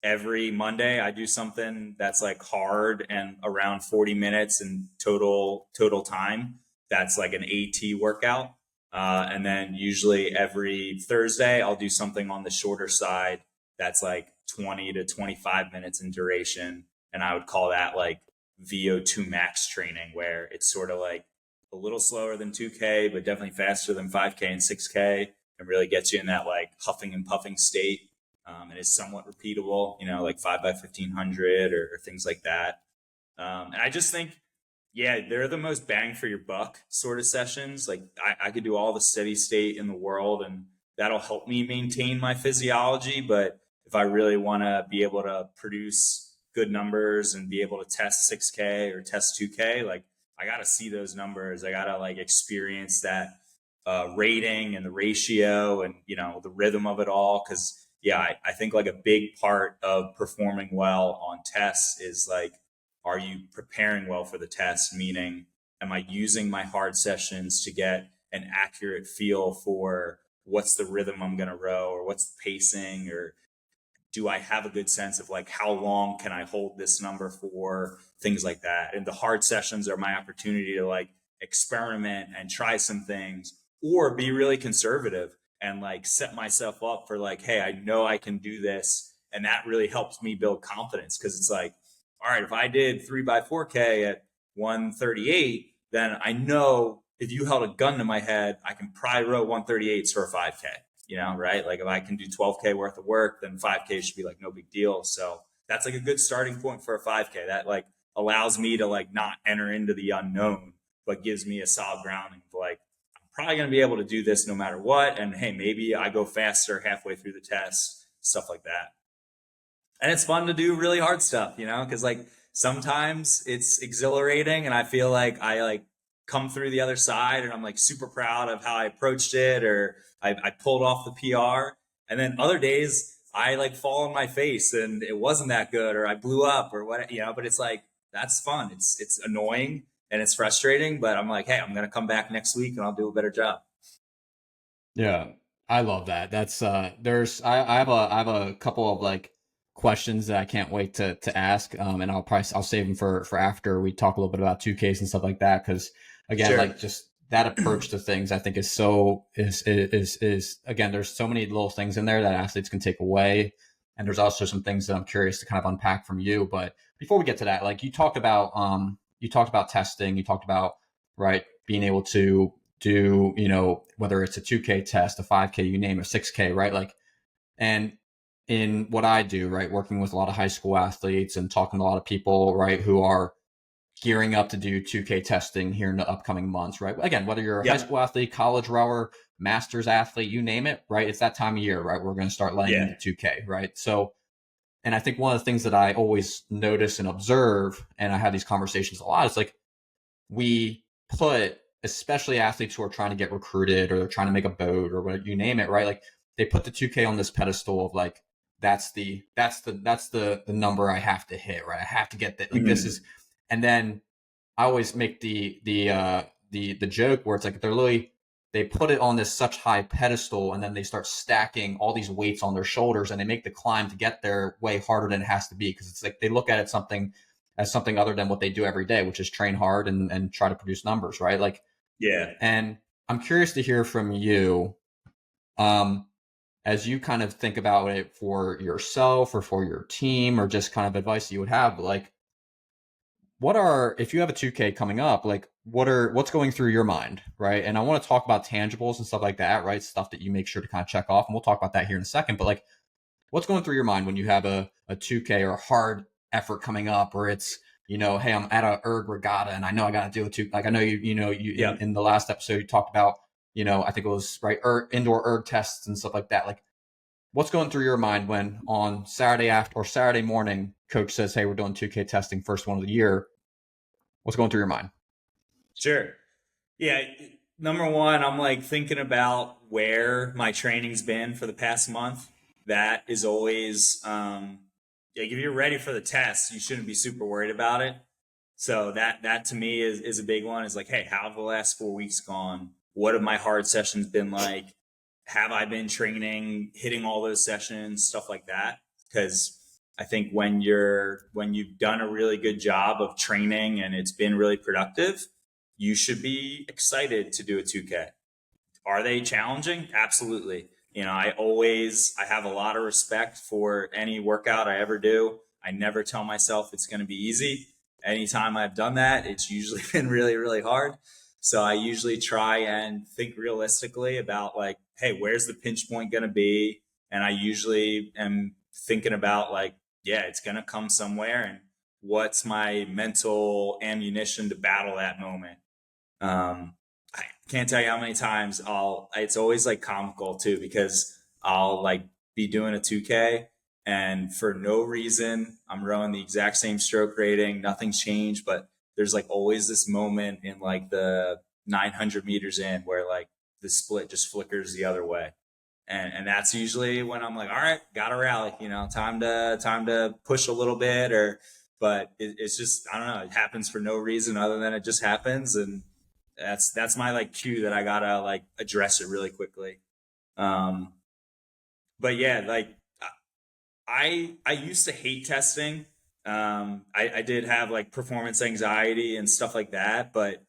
every Monday. I do something that's like hard and around 40 minutes in total time. That's like an AT workout. And then usually every Thursday, I'll do something on the shorter side that's like 20 to 25 minutes in duration. And I would call that like VO2 max training, where it's sort of like a little slower than 2K, but definitely faster than 5K and 6K, and really gets you in that like huffing and puffing state. And is somewhat repeatable, like 5x1500 or things like that. And I just think, yeah, they're the most bang for your buck sort of sessions. Like I could do all the steady state in the world, and that'll help me maintain my physiology. But if I really want to be able to produce good numbers and be able to test 6K or test 2K, like I got to see those numbers. I got to like experience that rating and the ratio and, the rhythm of it all. Cause yeah, I think like a big part of performing well on tests is like, are you preparing well for the test? Meaning, am I using my hard sessions to get an accurate feel for what's the rhythm I'm going to row, or what's the pacing, or do I have a good sense of like how long can I hold this number for, things like that. And the hard sessions are my opportunity to like experiment and try some things, or be really conservative and like set myself up for like, hey, I know I can do this. And that really helps me build confidence, because it's like, all right, if I did 3x4K at 138, then I know if you held a gun to my head, I can probably row 138s for a 5K, right? Like if I can do 12K worth of work, then 5K should be like no big deal. So that's like a good starting point for a 5K that like allows me to like not enter into the unknown, but gives me a solid grounding of like, I'm probably going to be able to do this no matter what. And hey, maybe I go faster halfway through the test, stuff like that. And it's fun to do really hard stuff, because like sometimes it's exhilarating and I feel like I like come through the other side and I'm like super proud of how I approached it, or I pulled off the PR. And then other days I like fall on my face and it wasn't that good, or I blew up or what, but it's like, that's fun. It's annoying and it's frustrating, but I'm like, hey, I'm going to come back next week and I'll do a better job. Yeah, I love that. That's I have a couple of like questions that I can't wait to ask. And I'll save them for after we talk a little bit about 2Ks and stuff like that. Cause again, Sure. like just that approach to things I think is again, there's so many little things in there that athletes can take away. And there's also some things that I'm curious to kind of unpack from you. But before we get to that, like you talked about testing, you talked about, right, being able to do, whether it's a 2K test, a 5K, you name it, 6K, right? Like, and in what I do, right, working with a lot of high school athletes and talking to a lot of people, right, who are gearing up to do 2K testing here in the upcoming months, right? Again, whether you're a high Yep. school athlete, college rower, master's athlete, you name it, right? It's that time of year, right? We're going to start laying Yeah. into 2K, right? So, and I think one of the things that I always notice and observe, and I have these conversations a lot, is like, we put, especially athletes who are trying to get recruited or they're trying to make a boat or whatever, you name it, right? Like they put the 2K on this pedestal of like, that's the number I have to hit, right? I have to get that. Like this Mhm. is, and then I always make the joke where it's like they put it on this such high pedestal and then they start stacking all these weights on their shoulders and they make the climb to get there way harder than it has to be, because it's like they look at it something other than what they do every day, which is train hard and try to produce numbers, right? Like, Yeah. and I'm curious to hear from you, um, as you kind of think about it for yourself or for your team, or just kind of advice you would have, like, if you have a 2K coming up, like what's going through your mind, right? And I want to talk about tangibles and stuff like that, right? Stuff that you make sure to kind of check off. And we'll talk about that here in a second. But like, what's going through your mind when you have a 2K or a hard effort coming up, or it's, hey, I'm at a erg regatta and I know I got to do it too. Like I know you Yeah. in the last episode you talked about, I think it was right, indoor erg tests and stuff like that. Like what's going through your mind when on Saturday after or Saturday morning, coach says, hey, we're doing 2K testing, first one of the year. What's going through your mind? Sure. Yeah. Number one, I'm like thinking about where my training's been for the past month. That is always, like if you're ready for the test, you shouldn't be super worried about it. So that to me is a big one. Is like, hey, how have the last 4 weeks gone? What have my hard sessions been like? Have I been training, hitting all those sessions, stuff like that? Because I think when you've done a really good job of training and it's been really productive, you should be excited to do a 2K. Are they challenging? Absolutely. I have a lot of respect for any workout I ever do. I never tell myself it's going to be easy. Anytime I've done that, it's usually been really, really hard. So I usually try and think realistically about like, hey, where's the pinch point going to be? And I usually am thinking about like, yeah, it's going to come somewhere. And what's my mental ammunition to battle that moment? I can't tell you how many times it's always like comical too, because I'll like be doing a 2K and for no reason, I'm rowing the exact same stroke rating. Nothing's changed, but there's like always this moment in like the 900 meters in where like the split just flickers the other way. And that's usually when I'm like, all right, gotta rally, time to push a little bit, but it's just, I don't know, it happens for no reason other than it just happens. And that's my like cue that I gotta like address it really quickly. Um, but yeah, like I used to hate testing. I did have like performance anxiety and stuff like that, but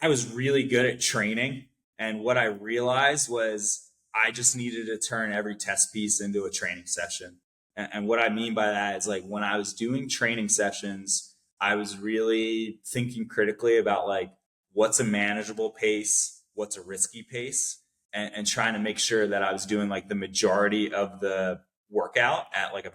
I was really good at training. And what I realized was I just needed to turn every test piece into a training session. And what I mean by that is like when I was doing training sessions, I was really thinking critically about like what's a manageable pace, what's a risky pace, and trying to make sure that I was doing like the majority of the workout at like a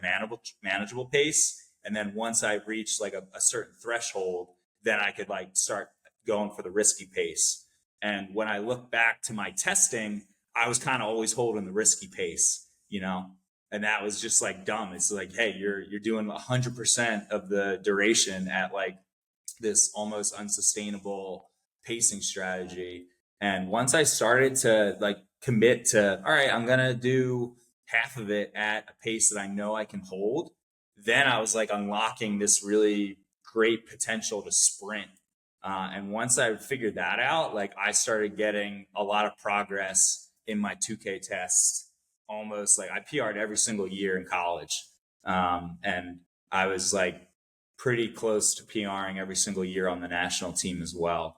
manageable pace. And then once I reached like a certain threshold, then I could like start going for the risky pace. And when I look back to my testing, I was kind of always holding the risky pace, you know, and that was just like dumb. It's like, hey, you're doing 100% of the duration at like this almost unsustainable pacing strategy. And once I started to like commit to, all right, I'm gonna do half of it at a pace that I know I can hold, then I was like unlocking this really great potential to sprint. And once I figured that out, like I started getting a lot of progress in my 2K tests. Almost like I PR'd every single year in college. And I was like pretty close to PRing every single year on the national team as well.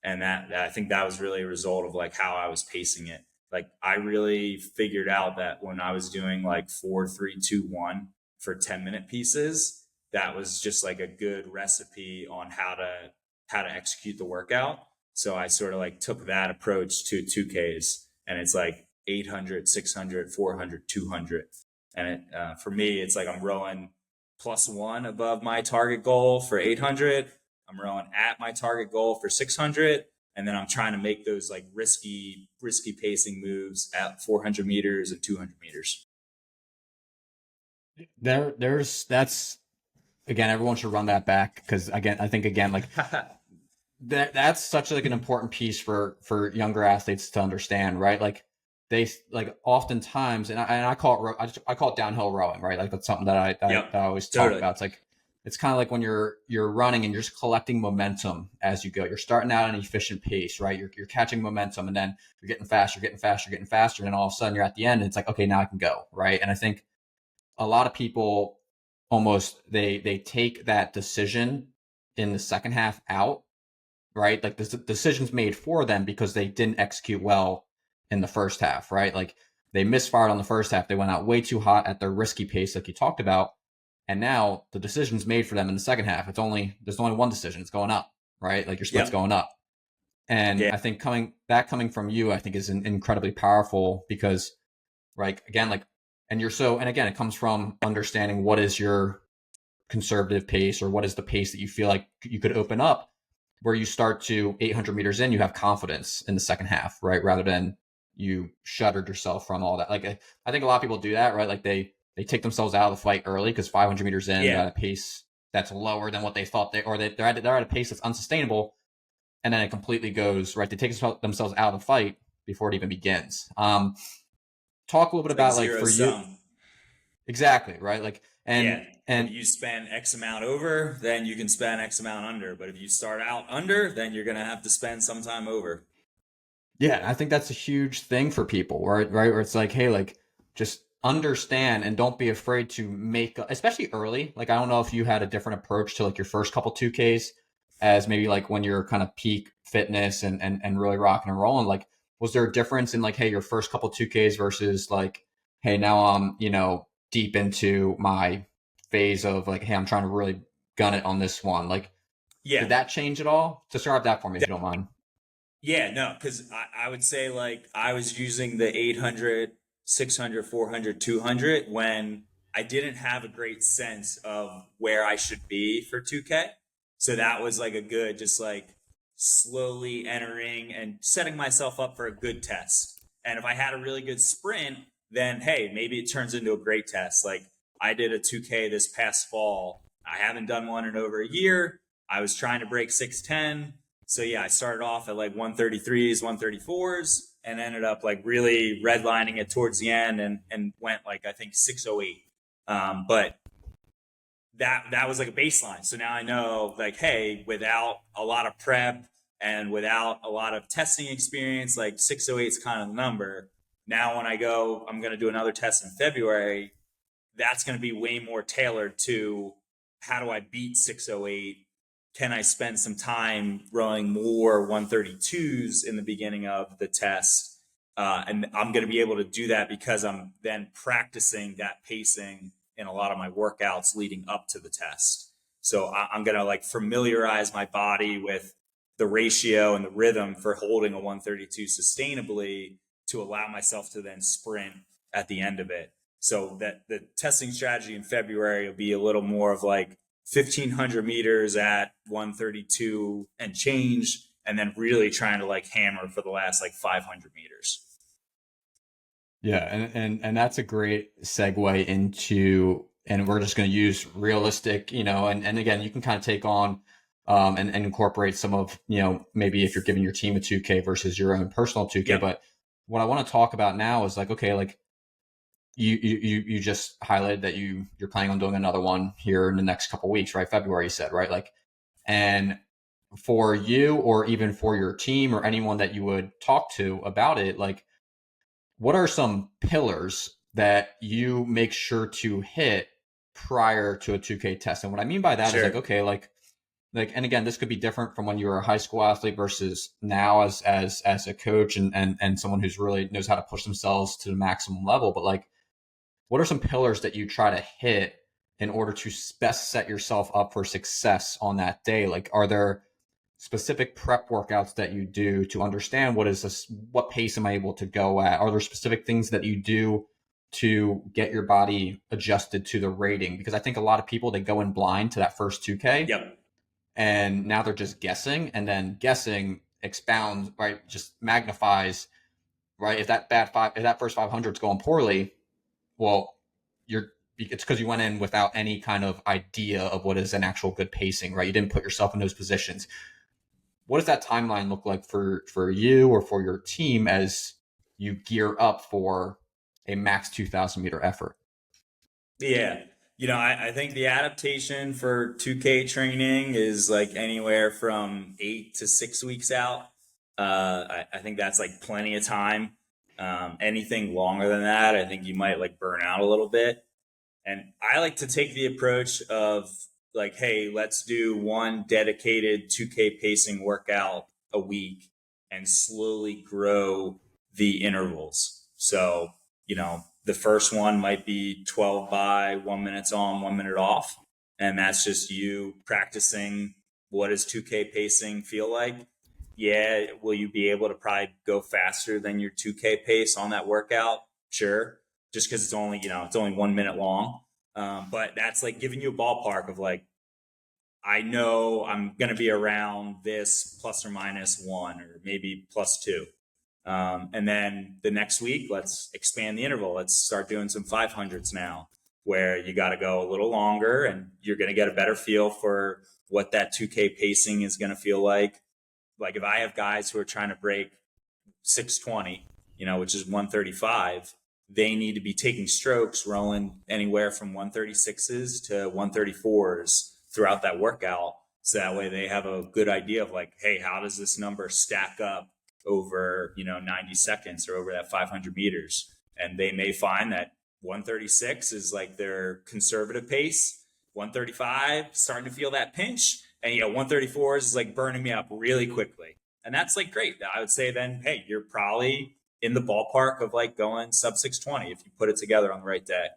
And that I think that was really a result of like how I was pacing it. Like I really figured out that when I was doing like 4-3-2-1 for 10-minute pieces, that was just like a good recipe on how to execute the workout. So I sort of like took that approach to 2Ks, and it's like 800, 600, 400, 200. And for me, it's like I'm rowing +1 above my target goal for 800. I'm rowing at my target goal for 600. And then I'm trying to make those like risky pacing moves at 400 meters and 200 meters. There's that's again, everyone should run that back because again, I think again, like that's such like an important piece for younger athletes to understand, right? Like they like oftentimes, and I call it I call it downhill rowing, right? Like that's something that Yep, that I always talk totally. about. It's like it's kind of like when you're running and you're just collecting momentum as you go. You're starting out at an efficient pace, right? You're catching momentum, and then you're getting faster, getting faster, getting faster, and then all of a sudden you're at the end, and it's like okay, now I can go, right? And I think a lot of people almost they take that decision in the second half out, right? Like the decisions made for them because they didn't execute well in the first half, right? Like they misfired on the first half. They went out way too hot at their risky pace, like you talked about. And now the decision's made for them in the second half. There's only one decision. It's going up, right? Like your split's Yep. going up. And Yeah. I think coming from you, I think is incredibly powerful because, right, again, like, and you're so, and again, it comes from understanding what is your conservative pace or what is the pace that you feel like you could open up where you start to 800 meters in, you have confidence in the second half, right? Rather than you shuttered yourself from all that. Like I think a lot of people do that, right? Like they take themselves out of the fight early because 500 meters in, they're Yeah. at a pace that's lower than what they thought they're at a pace that's unsustainable, and then it completely goes right. They take themselves out of the fight before it even begins. Talk a little bit It's like about like zero for you, sum. exactly, right? Like Yeah. If and you spend X amount over, then you can spend X amount under. But if you start out under, then you're going to have to spend some time over. Yeah, I think that's a huge thing for people, right? Right, where it's like, hey, like just understand and don't be afraid to make, especially early. Like, I don't know if you had a different approach to like your first couple 2Ks as maybe like when you're kind of peak fitness and really rocking and rolling. Like, was there a difference in like, hey, your first couple 2Ks versus like, hey, now I'm, deep into my phase of like, hey, I'm trying to really gun it on this one. Like, Yeah. did that change at all? Describe that for me if you don't mind. Yeah, no, because I would say like I was using the 800, 600, 400, 200 when I didn't have a great sense of where I should be for 2K. So that was like a good, just like slowly entering and setting myself up for a good test. And if I had a really good sprint, then hey, maybe it turns into a great test. Like I did a 2K this past fall. I haven't done one in over a year. I was trying to break 610. So yeah, I started off at like 133s, 134s, and ended up like really redlining it towards the end, and went like I think 608. But that was like a baseline. So now I know like, hey, without a lot of prep and without a lot of testing experience, like 608 is kind of the number. Now when I go, I'm going to do another test in February. That's going to be way more tailored to how do I beat 608 can I spend some time rowing more 132s in the beginning of the test? And I'm going to be able to do that because I'm then practicing that pacing in a lot of my workouts leading up to the test. So I'm going to like familiarize my body with the ratio and the rhythm for holding a 132 sustainably to allow myself to then sprint at the end of it. So that the testing strategy in February will be a little more of like 1,500 meters at 132 and change, and then really trying to like hammer for the last like 500 meters. Yeah, and that's a great segue into, and we're just going to use realistic, and again, you can kind of take on and incorporate some of, maybe if you're giving your team a 2K versus your own personal 2K. Yep. But what I want to talk about now is like, okay, like you just highlighted that you're planning on doing another one here in the next couple of weeks, right? February, you said, right? Like, and for you or even for your team or anyone that you would talk to about it, like, what are some pillars that you make sure to hit prior to a 2K test? And what I mean by that is like, Sure. okay, like, and again, this could be different from when you were a high school athlete versus now as a coach and someone who's really knows how to push themselves to the maximum level. But like, what are some pillars that you try to hit in order to best set yourself up for success on that day? Like, are there specific prep workouts that you do to understand what pace am I able to go at? Are there specific things that you do to get your body adjusted to the rating? Because I think a lot of people, they go in blind to that first 2K Yep. and now they're just guessing, and then guessing expounds, right? Just magnifies, right? If that first 500 is going poorly, well, it's because you went in without any kind of idea of what is an actual good pacing, right? You didn't put yourself in those positions. What does that timeline look like for you or for your team as you gear up for a max 2,000 meter effort? Yeah. I think the adaptation for 2K training is like anywhere from 8 to 6 weeks out. I think that's like plenty of time. Anything longer than that, I think you might like burn out a little bit. And I like to take the approach of like, hey, let's do one dedicated 2K pacing workout a week and slowly grow the intervals. So, the first one might be 12 by 1 minute on, 1 minute off. And that's just you practicing what does 2K pacing feel like? Yeah, will you be able to probably go faster than your 2K pace on that workout? Sure, just because it's only 1 minute long. But that's like giving you a ballpark of like, I know I'm going to be around this plus or minus one or maybe plus two. And then the next week, let's expand the interval. Let's start doing some 500s now, where you got to go a little longer and you're going to get a better feel for what that 2K pacing is going to feel like. Like if I have guys who are trying to break 620, which is 135, they need to be taking strokes, rolling anywhere from 136s to 134s throughout that workout. So that way they have a good idea of like, hey, how does this number stack up over, 90 seconds or over that 500 meters? And they may find that 136 is like their conservative pace. 135, starting to feel that pinch. And 134 is like burning me up really quickly. And that's like great. I would say then, hey, you're probably in the ballpark of like going sub 620 if you put it together on the right day.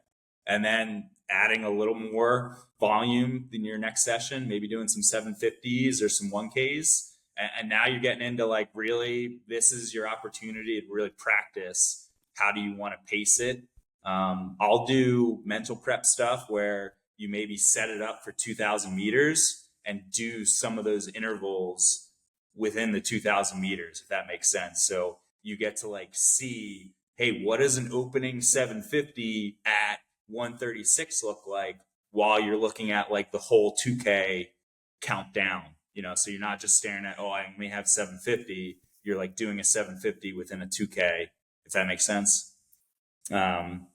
And then adding a little more volume in your next session, maybe doing some 750s or some 1Ks. And now you're getting into like really, this is your opportunity to really practice. How do you want to pace it? I'll do mental prep stuff where you maybe set it up for 2,000 meters and do some of those intervals within the 2,000 meters, if that makes sense. So you get to like see, hey, what does an opening 750 at 136 look like while you're looking at like the whole 2K countdown, so you're not just staring at, oh, I may have 750. You're like doing a 750 within a 2K, if that makes sense. And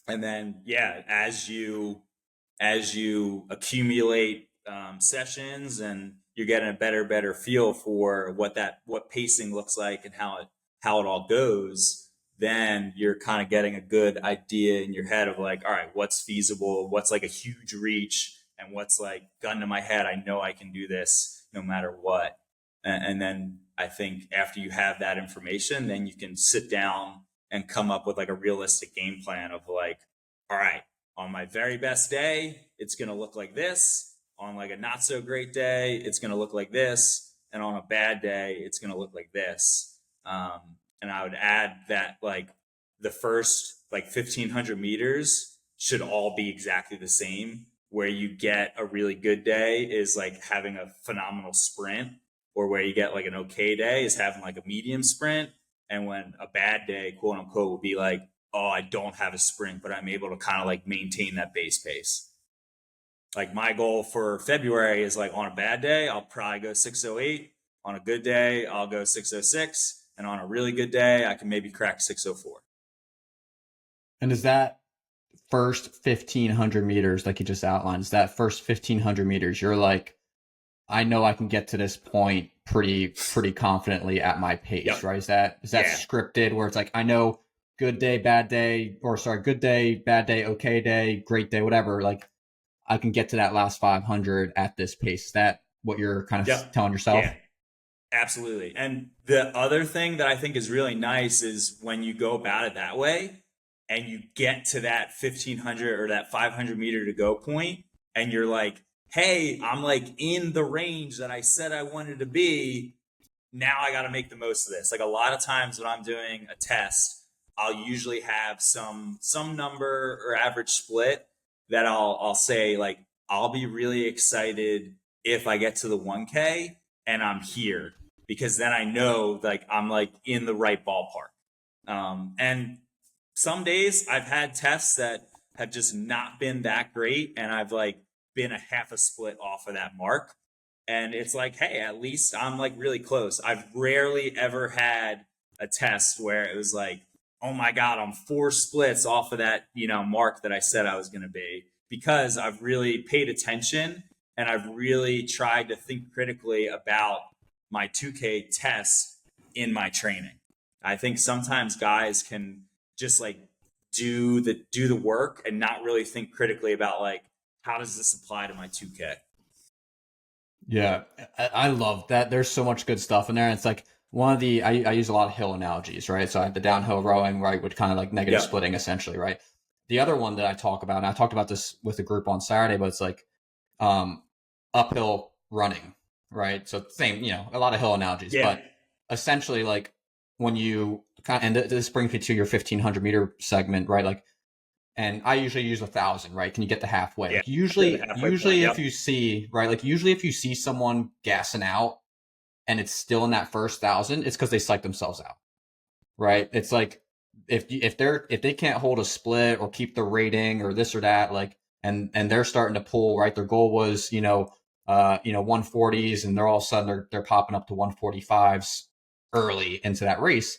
then, yeah, as you accumulate sessions and you're getting a better feel for what pacing looks like and how it all goes, then you're kind of getting a good idea in your head of like, all right, what's feasible, what's like a huge reach, and what's like gun to my head. I know I can do this no matter what. And then I think after you have that information, then you can sit down and come up with like a realistic game plan of like, all right, on my very best day, it's going to look like this. On like a not so great day, it's going to look like this. And on a bad day, it's going to look like this. And I would add that like the first like 1,500 meters should all be exactly the same. Where you get a really good day is like having a phenomenal sprint, or where you get like an okay day is having like a medium sprint. And when a bad day, quote unquote, would be like, oh, I don't have a sprint, but I'm able to kind of like maintain that base pace. Like my goal for February is like on a bad day, I'll probably go 6:08. On a good day, I'll go 6:06. And on a really good day, I can maybe crack 6:04. And is that first 1,500 meters, like you just outlined, is that first 1,500 meters, you're like, I know I can get to this point pretty confidently at my pace, Yep. right? Is that scripted where it's like, I know good day, bad day, or sorry, good day, bad day, okay day, great day, whatever. Like I can get to that last 500 at this pace. Is that what you're kind of Yep. telling yourself? Yeah, absolutely. And the other thing that I think is really nice is when you go about it that way and you get to that 1,500 or that 500 meter to go point, and you're like, hey, I'm like in the range that I said I wanted to be. Now I got to make the most of this. Like a lot of times when I'm doing a test, I'll usually have some number or average split that I'll say like, I'll be really excited if I get to the 1K and I'm here, because then I know like I'm like in the right ballpark. And some days I've had tests that have just not been that great, and I've like been a half a split off of that mark. And it's like, hey, at least I'm like really close. I've rarely ever had a test where it was like, oh my God, I'm 4 splits off of that, mark that I said I was going to be, because I've really paid attention and I've really tried to think critically about my 2K tests in my training. I think sometimes guys can just like do the work and not really think critically about like, how does this apply to my 2K? Yeah, I love that. There's so much good stuff in there. And it's like one of the, I use a lot of hill analogies, right? So I have the downhill rowing, right, which kind of like negative splitting essentially, right? The other one that I talk about, and I talked about this with a group on Saturday, but it's like uphill running, right? So same, a lot of hill analogies, but essentially like when you and this brings me to your 1,500 meter segment, right? Like, and I usually use 1,000, right? Can you get to halfway? Like usually if you see, right, like usually if you see someone gassing out and it's still in that first 1,000, it's because they psych themselves out, right? It's like if they can't hold a split or keep the rating or this or that, like, and they're starting to pull, right? Their goal was, 140s, and they're all of a sudden they're popping up to 145s early into that race.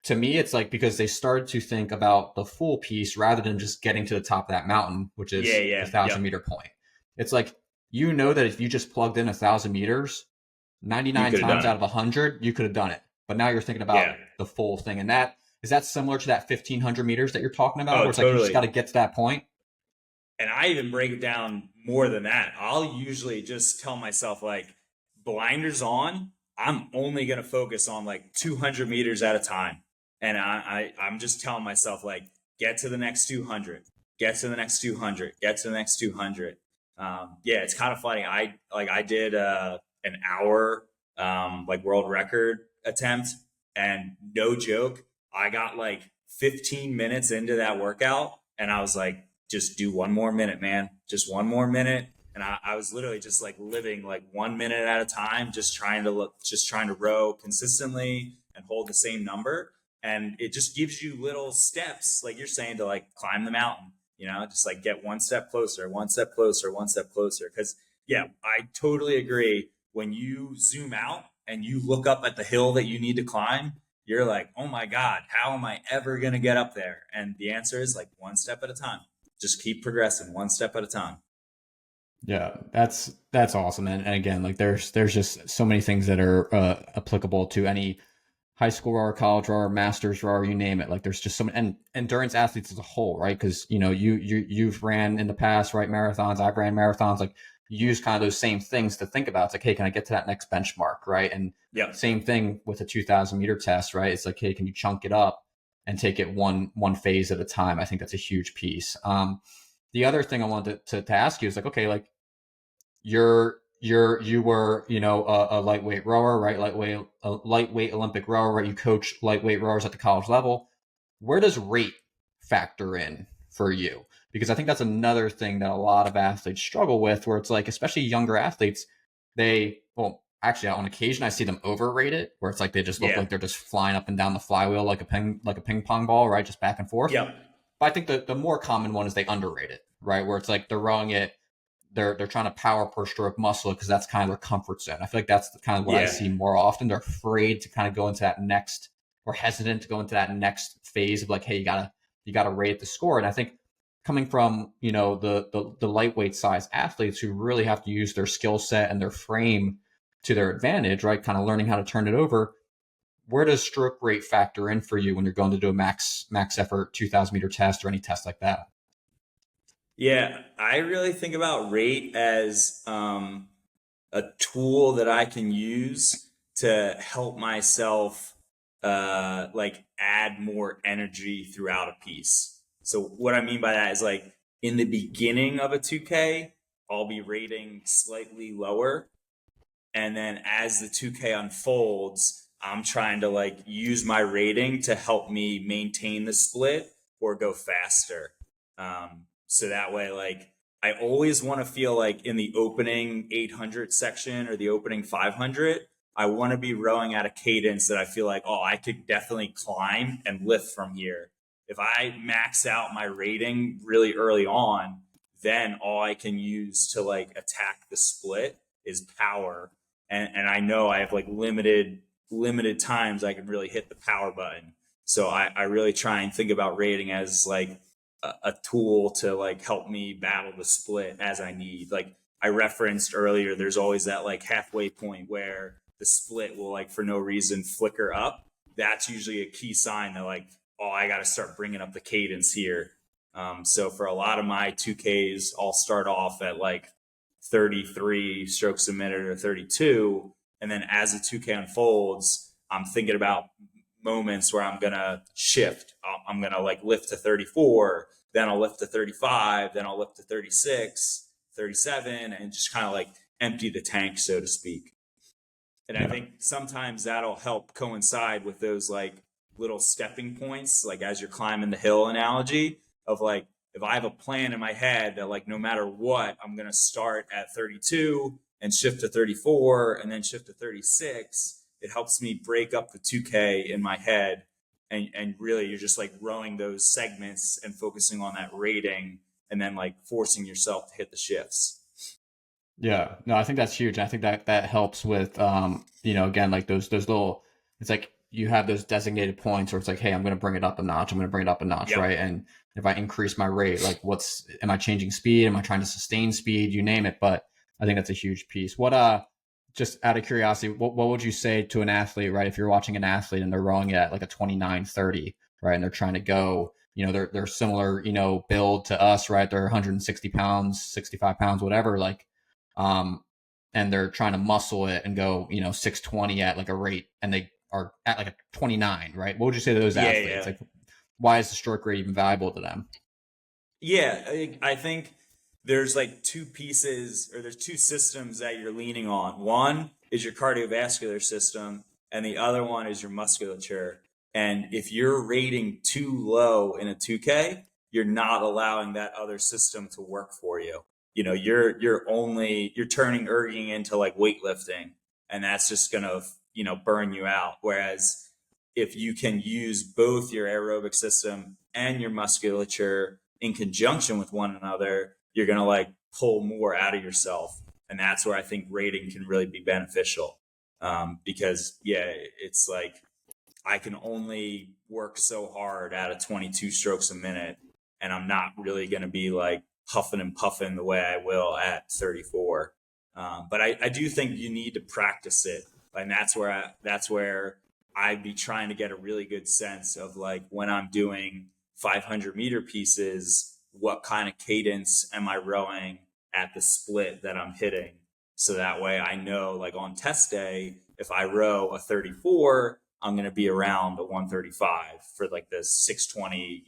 To me, it's like because they started to think about the full piece rather than just getting to the top of that mountain, which is the 1,000-meter point. It's like, that if you just plugged in 1,000 meters, 99 times out of 100, you could have done it. But now you're thinking about the full thing. And is that similar to that 1,500 meters that you're talking about? Where it's like, you just got to get to that point? And I even break it down more than that. I'll usually just tell myself like, blinders on, I'm only going to focus on like 200 meters at a time. And I'm just telling myself like, get to the next 200, get to the next 200, get to the next 200. It's kind of funny. I did an hour like world record attempt, and no joke, I got like 15 minutes into that workout, and I was like, just do one more minute, man, just one more minute. And I was literally just like living like 1 minute at a time, just trying to row consistently and hold the same number. And it just gives you little steps, like you're saying, to like climb the mountain, just like get one step closer, one step closer, one step closer. Because I totally agree. When you zoom out and you look up at the hill that you need to climb, you're like, oh my God, how am I ever going to get up there? And the answer is like one step at a time. Just keep progressing one step at a time. Yeah, that's awesome. And again, like there's just so many things that are applicable to any high school rower, college rower, masters rower, you name it. Like there's just some, and endurance athletes as a whole, right? Because you've ran in the past, right? Marathons, I've ran marathons. Like you use kind of those same things to think about. It's like, hey, can I get to that next benchmark, right? And Yep. same thing with a 2,000 meter test, right? It's like, hey, can you chunk it up and take it one phase at a time? I think that's a huge piece. The other thing I wanted to ask you is like, okay, like you were a lightweight rower, right? Lightweight Olympic rower, right? You coach lightweight rowers at the college level. Where does rate factor in for you? Because I think that's another thing that a lot of athletes struggle with, where it's like, especially younger athletes, actually on occasion I see them overrate it, where it's like they just look Yeah. like they're just flying up and down the flywheel like a ping pong ball, right? Just back and forth. Yep. But I think the more common one is they underrate it, right? Where it's like they're rowing it, they're trying to power per stroke muscle because that's kind of their comfort zone. I feel like that's kind of what I Yeah. see more often. They're afraid to kind of go into that next, or hesitant to go into that next phase of like, hey, you gotta rate the score. And I think coming from the lightweight size athletes who really have to use their skill set and their frame to their advantage, right? Kind of learning how to turn it over. Where does stroke rate factor in for you when you're going to do a max effort 2,000 meter test or any test like that? Yeah. I really think about rate as a tool that I can use to help myself like add more energy throughout a piece. So what I mean by that is like in the beginning of a 2K, I'll be rating slightly lower, and then as the 2K unfolds, I'm trying to like use my rating to help me maintain the split or go faster. So that way, like, I always want to feel like in the opening 800 section or the opening 500, I want to be rowing at a cadence that I feel like, oh, I could definitely climb and lift from here. If I max out my rating really early on, then all I can use to like attack the split is power. And I know I have like limited times I can really hit the power button. So I really try and think about rating as like a tool to like help me battle the split as I need. Like I referenced earlier, there's always that like halfway point where the split will like for no reason flicker up. That's usually a key sign that like, oh, I got to start bringing up the cadence here. So for a lot of my 2Ks, I'll start off at like 33 strokes a minute or 32. And then as the 2K unfolds, I'm thinking about moments where I'm going to shift. I'm going to like lift to 34, then I'll lift to 35, then I'll lift to 36, 37, and just kind of like empty the tank, so to speak. And I Yeah. think sometimes that'll help coincide with those like little stepping points, like as you're climbing the hill analogy of like, if I have a plan in my head that like no matter what, I'm going to start at 32 and shift to 34 and then shift to 36, it helps me break up the 2K in my head. And really, you're just like rowing those segments and focusing on that rating and then like forcing yourself to hit the shifts. Yeah, no, I think that's huge. I think that helps with again, like those little, it's like you have those designated points where it's like, hey, I'm going to bring it up a notch. I'm going to bring it up a notch, Yep. right? And if I increase my rate, like am I changing speed? Am I trying to sustain speed? You name it. But I think that's a huge piece. Just out of curiosity, what would you say to an athlete, right? If you're watching an athlete and they're rowing it at like a 29:30, right? And they're trying to go, they're similar, build to us, right? They're 160 pounds, 65 pounds, whatever. Like, um, and they're trying to muscle it and go, 620 at like a rate, and they are at like a 29, right? What would you say to those Yeah, athletes? yeah. Like, why is the stroke rate even valuable to them? Yeah, I think there's like two pieces or there's two systems that you're leaning on. One is your cardiovascular system, and the other one is your musculature. And if you're rating too low in a 2K, you're not allowing that other system to work for you. You're turning erging into like weightlifting, and that's just gonna burn you out. Whereas if you can use both your aerobic system and your musculature in conjunction with one another, you're going to like pull more out of yourself. And that's where I think rating can really be beneficial. Because, yeah, it's like I can only work so hard out of 22 strokes a minute. And I'm not really going to be like huffing and puffing the way I will at 34. But I do think you need to practice it. And that's where I'd be trying to get a really good sense of like when I'm doing 500-meter pieces, what kind of cadence am I rowing at the split that I'm hitting? So that way I know, like on test day, if I row a 34, I'm going to be around a 135 for like the 620,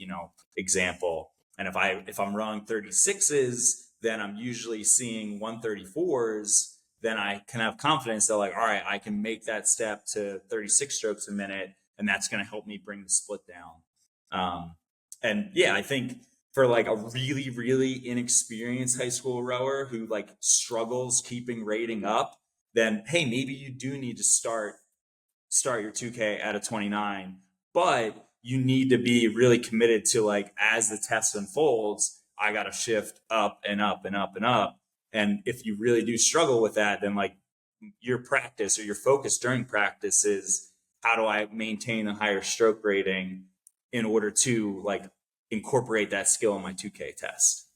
example. And if I'm rowing 36s, then I'm usually seeing 134s. Then I can have confidence that like, all right, I can make that step to 36 strokes a minute, and that's going to help me bring the split down. And yeah, I think for like a really, really inexperienced high school rower who like struggles keeping rating up, then hey, maybe you do need to start your 2K at a 29, but you need to be really committed to like as the test unfolds, I got to shift up and up and up and up. And if you really do struggle with that, then like your practice or your focus during practice is how do I maintain a higher stroke rating in order to like incorporate that skill in my 2K test.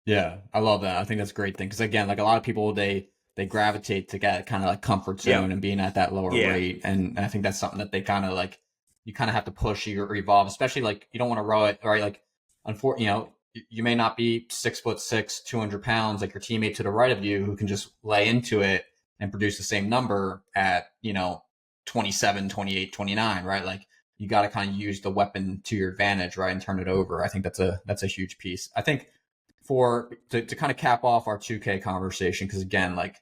Yeah, I love that. I think that's a great thing because again, like a lot of people, they gravitate to get kind of like comfort zone Yep. and being at that lower Yeah. rate, and I think that's something that they kind of like you kind of have to push or evolve, especially like you don't want to row it right. Like, unfortunately, you may not be 6'6", 200 pounds like your teammate to the right of you who can just lay into it and produce the same number at 27, 28, 29, right? Like you got to kind of use the weapon to your advantage, right, and turn it over. I think that's a huge piece. I think to kind of cap off our 2K conversation, because again, like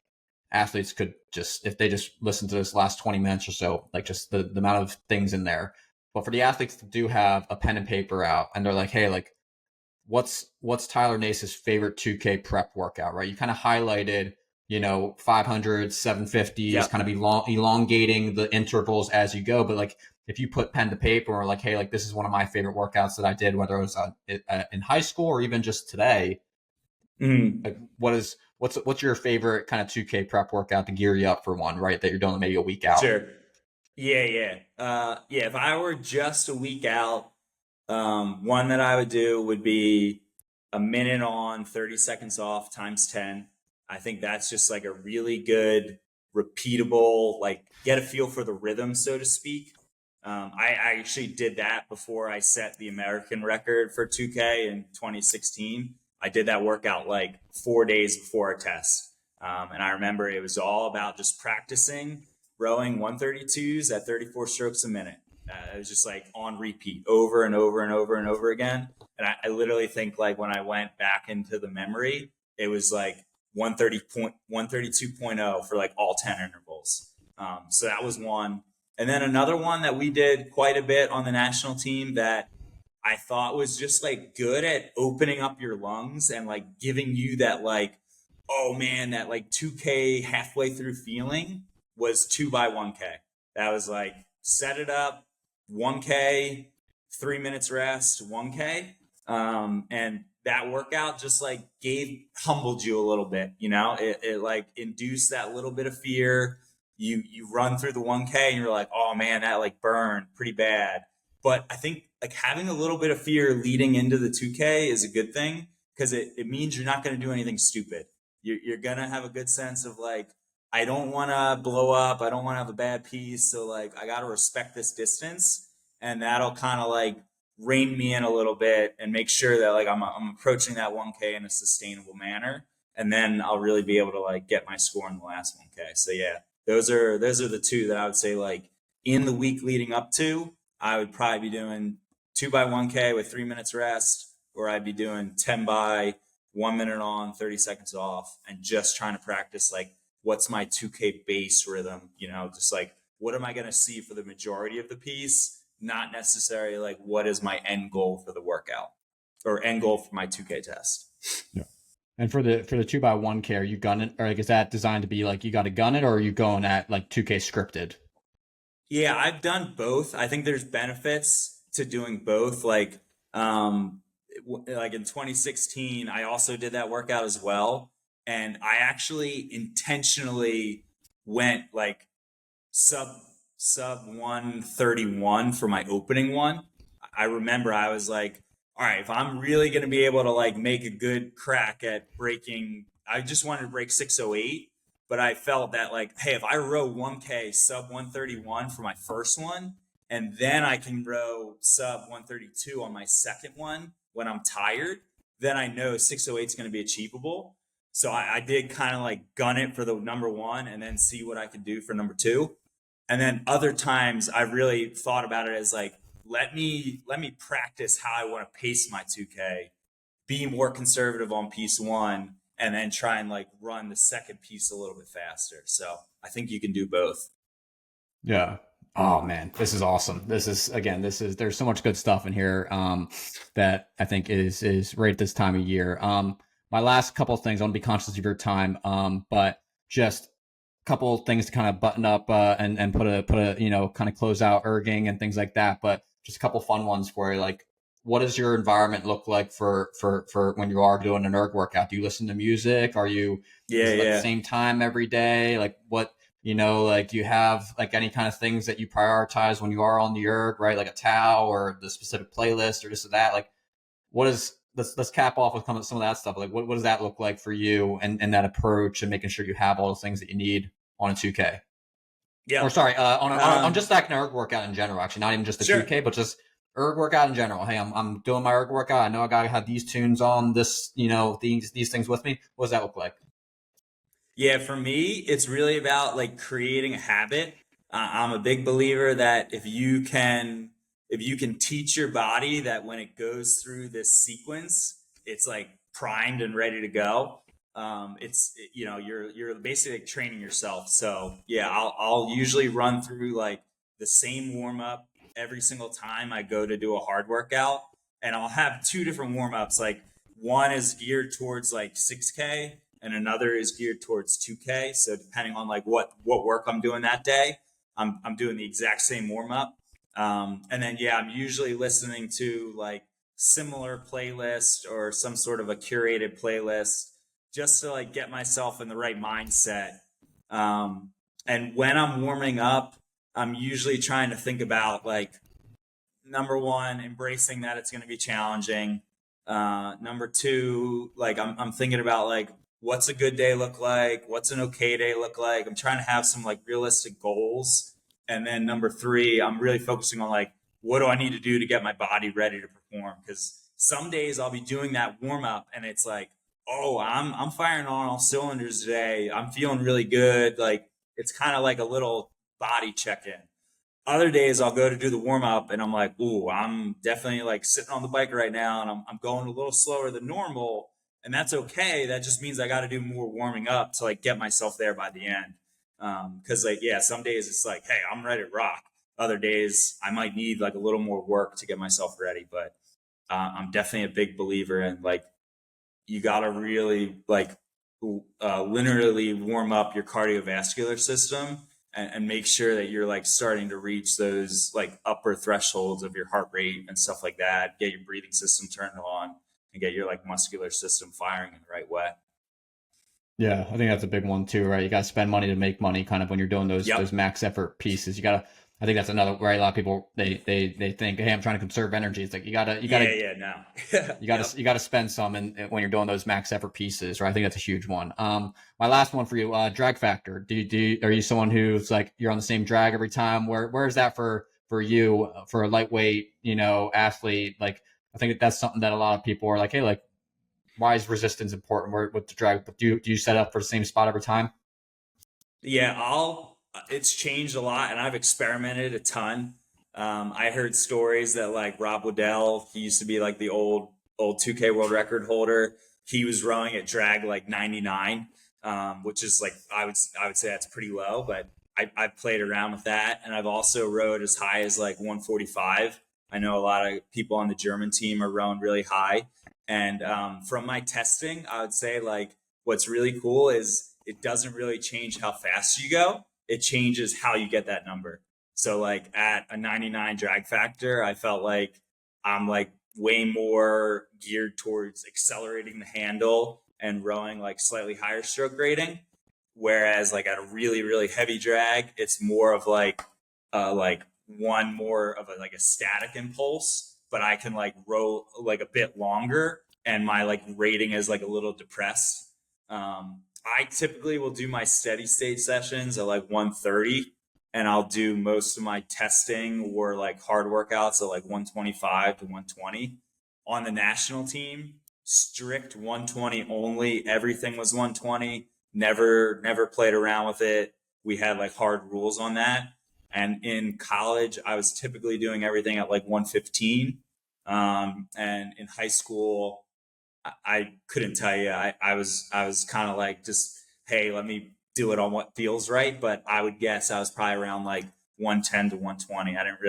athletes could just, if they just listen to this last 20 minutes or so, like just the amount of things in there. But for the athletes that do have a pen and paper out and they're like, hey, like what's Tyler Nase's favorite 2K prep workout, right? You kind of highlighted, 500, 750s, Yep. kind of elongating the intervals as you go. But like, if you put pen to paper or like, hey, like this is one of my favorite workouts that I did, whether it was in high school or even just today, Mhm. like what's your favorite kind of 2K prep workout to gear you up for one, right? That you're doing maybe a week out. Sure. Yeah, yeah. Yeah, if I were just a week out, one that I would do would be a minute on, 30 seconds off times 10. I think that's just like a really good, repeatable, like get a feel for the rhythm, so to speak. I actually did that before I set the American record for 2K in 2016. I did that workout like 4 days before our test. And I remember it was all about just practicing rowing 132s at 34 strokes a minute. It was just like on repeat over and over and over and over again. And I literally think like when I went back into the memory, it was like 132.0 for like all 10 intervals. So that was one. And then another one that we did quite a bit on the national team that I thought was just like good at opening up your lungs and like giving you that like, oh man, that like 2K halfway through feeling was 2 by 1K. That was like set it up, 1K, 3 minutes rest, 1K. And that workout just like humbled you a little bit, it like induced that little bit of fear. You run through the 1K and you're like, oh man, that like burned pretty bad. But I think like having a little bit of fear leading into the 2K is a good thing because it means you're not going to do anything stupid. You're going to have a good sense of like, I don't want to blow up. I don't want to have a bad piece. So like, I got to respect this distance, and that'll kind of like rein me in a little bit and make sure that like I'm approaching that 1K in a sustainable manner. And then I'll really be able to like get my score in the last 1K. So yeah, those are the two that I would say like in the week leading up to, I would probably be doing 2 by 1K with 3 minutes rest, or I'd be doing 10 by 1 minute on, 30 seconds off, and just trying to practice like what's my 2K base rhythm, just like what am I going to see for the majority of the piece, not necessarily like what is my end goal for the workout or end goal for my 2K test. Yeah. And for the 2 by 1K, are you gunning, or like is that designed to be like you got to gun it, or are you going at like 2K scripted? Yeah, I've done both. I think there's benefits to doing both. Like in 2016, I also did that workout as well, and I actually intentionally went like sub sub 131 for my opening one. I remember I was like, all right, if I'm really going to be able to like make a good crack at breaking, I just wanted to break 608. but I felt that like, hey, if I row 1K sub 131 for my first one, and then I can row sub 132 on my second one when I'm tired, then I know 608 is going to be achievable. So I did kind of like gun it for the number one and then see what I could do for number two. And then other times I really thought about it as like, let me practice how I want to pace my 2K, be more conservative on piece one, and then try and like run the second piece a little bit faster. So I think you can do both. Yeah. Oh man, this is awesome. There's so much good stuff in here that I think is right at this time of year. My last couple of things, I want to be conscious of your time, but just a couple of things to kind of button up and put a kind of close out erging and things like that. But just a couple fun ones for you. Like, what does your environment look like for when you are doing an erg workout? Do you listen to music? Yeah, Is it at the yeah. same time every day? Like what? Like you have like any kind of things that you prioritize when you are on the erg, right? Like a towel or the specific playlist or this or that. Like what is, let's cap off with some of that stuff. Like what does that look like for you and that approach and making sure you have all the things that you need on a 2K? Or Yep. sorry, on Um, just that erg workout in general, actually, not even just the sure. 2K, but just erg workout in general. Hey, I'm doing my erg workout. I know I gotta have these tunes on this, these things with me. What does that look like? Yeah, for me, it's really about like creating a habit. I'm a big believer that if you can teach your body that when it goes through this sequence, it's like primed and ready to go. You're basically like training yourself. So yeah, I'll usually run through like the same warm up every single time I go to do a hard workout, and I'll have two different warm ups. Like one is geared towards like 6K and another is geared towards 2K. So depending on like what work I'm doing that day, I'm doing the exact same warm up. And then yeah, I'm usually listening to like similar playlist or some sort of a curated playlist just to like get myself in the right mindset. Um, and when I'm warming up, I'm usually trying to think about like number one, embracing that it's going to be challenging. Number two, like I'm thinking about like what's a good day look like, what's an okay day look like. I'm trying to have some like realistic goals, and then number three, I'm really focusing on like what do I need to do to get my body ready to perform? Because some days I'll be doing that warm up, and it's like, oh, I'm firing on all cylinders today. I'm feeling really good. Like it's kind of like a little body check in. Other days I'll go to do the warm up and I'm like, ooh, I'm definitely like sitting on the bike right now and I'm going a little slower than normal. And that's okay. That just means I got to do more warming up to like get myself there by the end. Cause like, yeah, some days it's like, hey, I'm ready to rock. Other days I might need like a little more work to get myself ready. But I'm definitely a big believer in like you got to really like linearly warm up your cardiovascular system and make sure that you're like starting to reach those like upper thresholds of your heart rate and stuff like that. Get your breathing system turned on and get your like muscular system firing in the right way. Yeah, I think that's a big one too, right? You got to spend money to make money, kind of when you're doing those Yep. max effort pieces. You got to. I think that's another right. A lot of people they think, hey, I'm trying to conserve energy. It's like Yeah. Yeah. No. Yep. you got to spend some when you're doing those max effort pieces, right? I think that's a huge one. My last one for you, drag factor. Are you someone who's like you're on the same drag every time? Where is that for you for a lightweight, athlete? Like I think that's something that a lot of people are like, hey, like why is resistance important with the drag? But do you set up for the same spot every time? Yeah, it's changed a lot and I've experimented a ton. I heard stories that like Rob Waddell, he used to be like the old 2K world record holder. He was rowing at drag like 99, which is like I would say that's pretty low, but I've played around with that, and I've also rowed as high as like 145. I know a lot of people on the German team are rowing really high, and from my testing, I would say like what's really cool is it doesn't really change how fast you go. It changes how you get that number. So like at a 99 drag factor, I felt like I'm like way more geared towards accelerating the handle and rowing like slightly higher stroke rating. Whereas like at a really, really heavy drag, it's more of like one more of a like a static impulse, but I can like row like a bit longer and my like rating is like a little depressed. I typically will do my steady state sessions at like 130, and I'll do most of my testing or like hard workouts at like 125 to 120. On the national team, strict 120 only. Everything was 120. Never played around with it. We had like hard rules on that. And in college, I was typically doing everything at like 115. And in high school, I couldn't tell you. I was kind of like just, hey, let me do it on what feels right. But I would guess I was probably around like 110 to 120. I didn't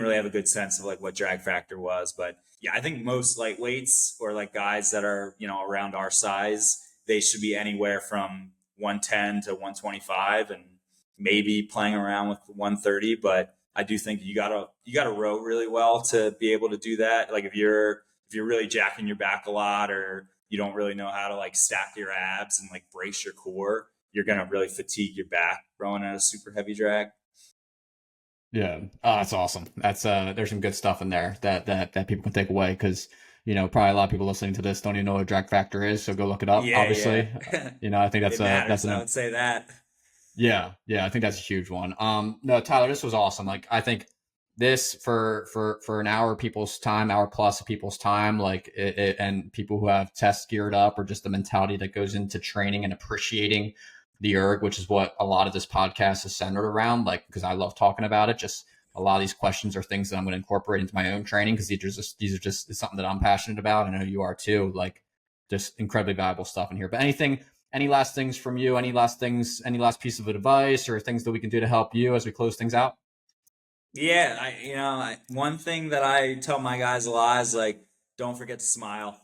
really have a good sense of like what drag factor was. But yeah, I think most lightweights or like guys that are, around our size, they should be anywhere from 110 to 125 and maybe playing around with 130. But I do think you gotta row really well to be able to do that. Like if you're really jacking your back a lot, or you don't really know how to like stack your abs and like brace your core, you're gonna really fatigue your back rowing at a super heavy drag. Yeah. Oh, that's awesome. That's there's some good stuff in there that people can take away because probably a lot of people listening to this don't even know what a drag factor is, so go look it up. Yeah, Obviously, yeah. I think It that's matters. I an would say that. yeah, I think that's a huge one. No, Tyler, this was awesome. Like, I think this for an hour people's time, hour plus of people's time, like and people who have tests geared up, or just the mentality that goes into training and appreciating the erg, which is what a lot of this podcast is centered around. Like, because I love talking about it. Just a lot of these questions are things that I'm going to incorporate into my own training because these are just it's something that I'm passionate about. I know you are too. Like, just incredibly valuable stuff in here. But any last things from you? Any last piece of advice or things that we can do to help you as we close things out? Yeah, one thing that I tell my guys a lot is like, don't forget to smile.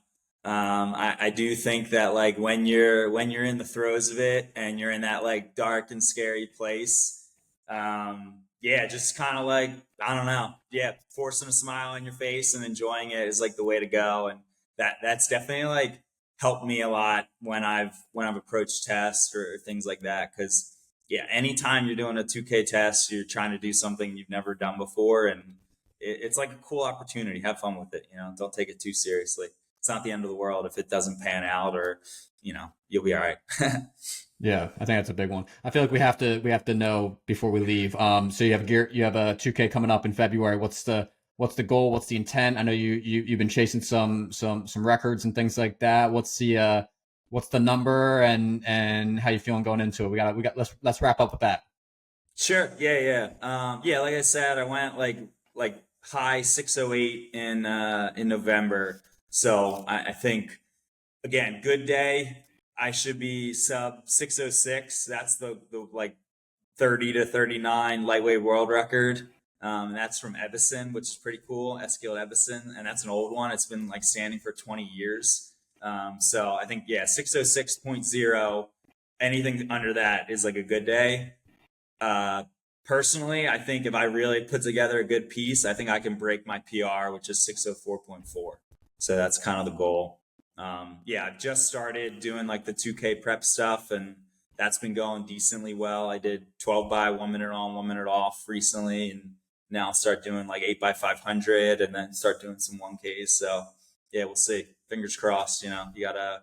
I do think that like when you're in the throes of it and you're in that like dark and scary place, yeah, just kind of like, I don't know, yeah, forcing a smile on your face and enjoying it is like the way to go, and that's definitely like helped me a lot when I've approached tests or things like that, because yeah, anytime you're doing a 2K test, you're trying to do something you've never done before, and it's like a cool opportunity. Have fun with it. Don't take it too seriously. It's not the end of the world if it doesn't pan out, or you'll be all right. Yeah, I think that's a big one. I feel like we have to know before we leave. So you have a 2K coming up in February. What's the goal? What's the intent? I know you've been chasing some records and things like that. What's the number, and how you feeling going into it? We got let's wrap up with that. Sure. Yeah, yeah. Yeah, like I said, I went like high 608 in November. So I think, again, good day. I should be sub 606. That's the like 30 to 39 lightweight world record. That's from Ebison, which is pretty cool. Eskil Ebison, and that's an old one. It's been like standing for 20 years. So I think, yeah, 606.0. Anything under that is like a good day. Uh, Personally, I think if I really put together a good piece, I think I can break my PR, which is 604.4. So that's kind of the goal. Yeah, I've just started doing like the 2K prep stuff, and that's been going decently well. I did 12 by 1 minute on, 1 minute off recently, and now I'll start doing like 8 by 500, and then start doing some 1Ks. So yeah, we'll see. Fingers crossed. You gotta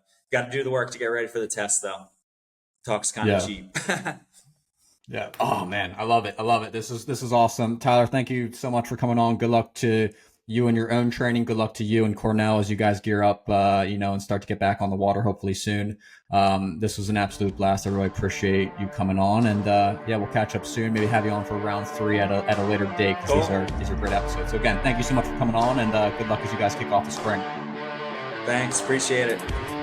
do the work to get ready for the test, though. Talk's kind of Yeah. cheap. Yeah. Oh man, I love it. I love it. This is awesome. Tyler, thank you so much for coming on. Good luck to you and your own training. Good luck to you and Cornell as you guys gear up, and start to get back on the water hopefully soon. This was an absolute blast. I really appreciate you coming on, and yeah, we'll catch up soon. Maybe have you on for round 3 at a later date because these Cool. are these are great episodes. So again, thank you so much for coming on, and good luck as you guys kick off the spring. Thanks. Appreciate it.